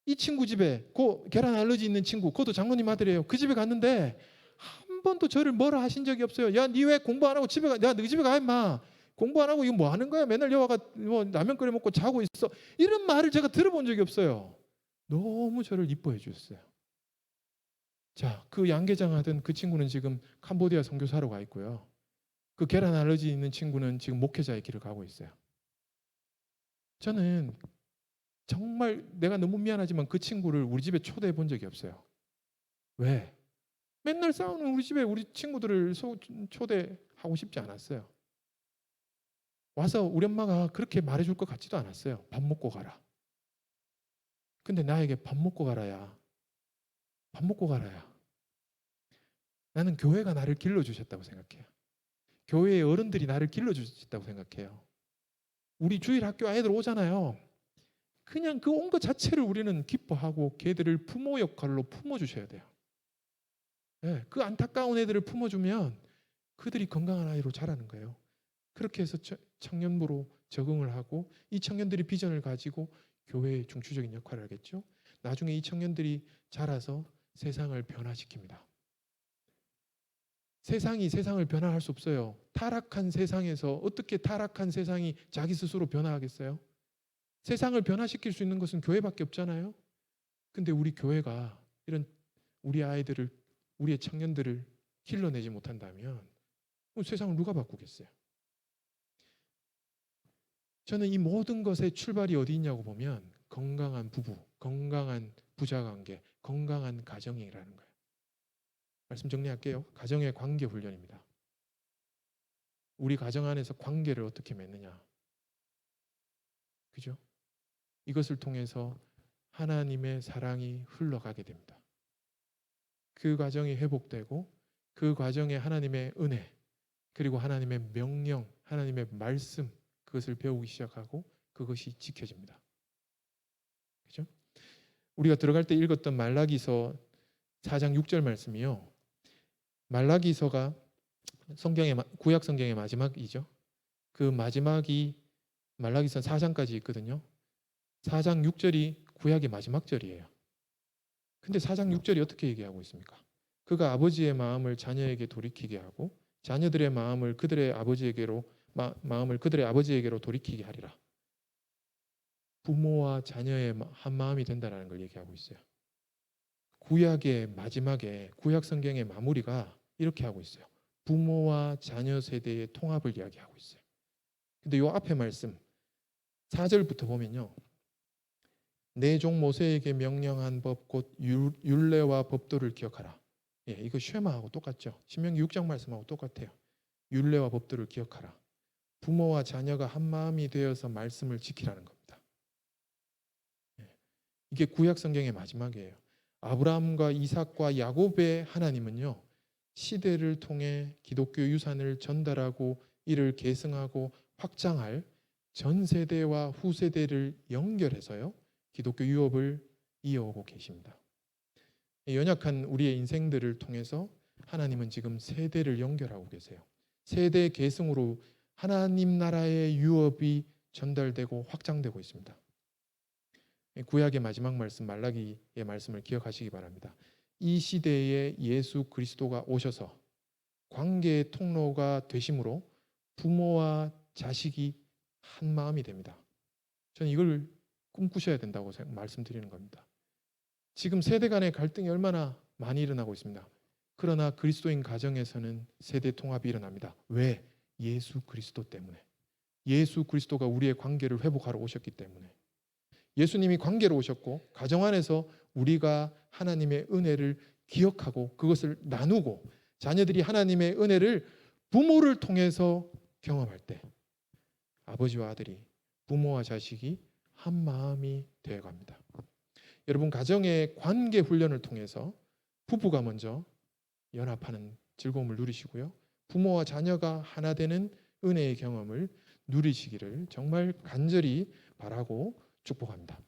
이 친구 집에 계란 알러지 있는 친구 그것도 장로님 아들이에요. 그 집에 갔는데 한 번도 저를 뭐라 하신 적이 없어요. 야, 니 왜 공부 안 하고 집에 가? 야, 너희 집에 가 임마. 공부 안 하고 이거 뭐 하는 거야? 맨날 여와가 뭐 라면 끓여 먹고 자고 있어. 이런 말을 제가 들어본 적이 없어요. 너무 저를 이뻐해 주셨어요. 자, 그 양계장 하던 그 친구는 지금 캄보디아 선교사로 가 있고요. 그 계란 알러지 있는 친구는 지금 목회자의 길을 가고 있어요. 저는 정말 내가 너무 미안하지만 그 친구를 우리 집에 초대해 본 적이 없어요. 왜? 맨날 싸우는 우리 집에 우리 친구들을 초대하고 싶지 않았어요. 와서 우리 엄마가 그렇게 말해줄 것 같지도 않았어요. 밥 먹고 가라. 근데 나에게 밥 먹고 가라야. 밥 먹고 가라야. 나는 교회가 나를 길러주셨다고 생각해요. 교회의 어른들이 나를 길러주셨다고 생각해요. 우리 주일 학교 아이들 오잖아요. 그냥 그 온 것 자체를 우리는 기뻐하고 걔들을 부모 역할로 품어주셔야 돼요. 네, 그 안타까운 애들을 품어주면 그들이 건강한 아이로 자라는 거예요. 그렇게 해서 청년부로 적응을 하고 이 청년들이 비전을 가지고 교회의 중추적인 역할을 하겠죠. 나중에 이 청년들이 자라서 세상을 변화시킵니다. 세상이 세상을 변화할 수 없어요. 타락한 세상에서 어떻게 타락한 세상이 자기 스스로 변화하겠어요? 세상을 변화시킬 수 있는 것은 교회밖에 없잖아요. 근데 우리 교회가 이런 우리 아이들을 우리의 청년들을 길러내지 못한다면 세상을 누가 바꾸겠어요? 저는 이 모든 것의 출발이 어디 있냐고 보면 건강한 부부, 건강한 부자관계, 건강한 가정이라는 거예요. 말씀 정리할게요. 가정의 관계 훈련입니다. 우리 가정 안에서 관계를 어떻게 맺느냐. 그죠? 이것을 통해서 하나님의 사랑이 흘러가게 됩니다. 그 과정이 회복되고 그 과정에 하나님의 은혜 그리고 하나님의 명령, 하나님의 말씀 그것을 배우기 시작하고 그것이 지켜집니다. 그죠? 우리가 들어갈 때 읽었던 말라기서 4장 6절 말씀이요. 말라기서가 구약 성경의 마지막이죠. 그 마지막이 말라기서 4장까지 있거든요. 4장 6절이 구약의 마지막 절이에요. 근데 4장 6절이 어떻게 얘기하고 있습니까? 그가 아버지의 마음을 자녀에게 돌이키게 하고 자녀들의 마음을 그들의 아버지에게로 돌이키게 하리라. 부모와 자녀의 한 마음이 된다는 걸 얘기하고 있어요. 구약의 마지막에 구약 성경의 마무리가 이렇게 하고 있어요. 부모와 자녀 세대의 통합을 이야기하고 있어요. 근데 이 앞에 말씀 4절부터 보면요. 내 종 모세에게 명령한 법 곧 율례와 법도를 기억하라. 예, 이거 쉐마하고 똑같죠. 신명기 6장 말씀하고 똑같아요. 율례와 법도를 기억하라. 부모와 자녀가 한 마음이 되어서 말씀을 지키라는 겁니다. 예, 이게 구약 성경의 마지막이에요. 아브라함과 이삭과 야곱의 하나님은요. 시대를 통해 기독교 유산을 전달하고 이를 계승하고 확장할 전 세대와 후세대를 연결해서요. 기독교 유업을 이어오고 계십니다. 연약한 우리의 인생들을 통해서 하나님은 지금 세대를 연결하고 계세요. 세대 계승으로 하나님 나라의 유업이 전달되고 확장되고 있습니다. 구약의 마지막 말씀 말라기의 말씀을 기억하시기 바랍니다. 이 시대에 예수 그리스도가 오셔서 관계의 통로가 되심으로 부모와 자식이 한 마음이 됩니다. 저는 이걸 꿈꾸셔야 된다고 말씀드리는 겁니다. 지금 세대 간의 갈등이 얼마나 많이 일어나고 있습니다. 그러나 그리스도인 가정에서는 세대 통합이 일어납니다. 왜? 예수 그리스도 때문에. 예수 그리스도가 우리의 관계를 회복하러 오셨기 때문에. 예수님이 관계로 오셨고 가정 안에서 우리가 하나님의 은혜를 기억하고 그것을 나누고 자녀들이 하나님의 은혜를 부모를 통해서 경험할 때 아버지와 아들이 부모와 자식이 한 마음이 되어갑니다. 여러분 가정의 관계 훈련을 통해서 부부가 먼저 연합하는 즐거움을 누리시고요. 부모와 자녀가 하나 되는 은혜의 경험을 누리시기를 정말 간절히 바라고 축복합니다.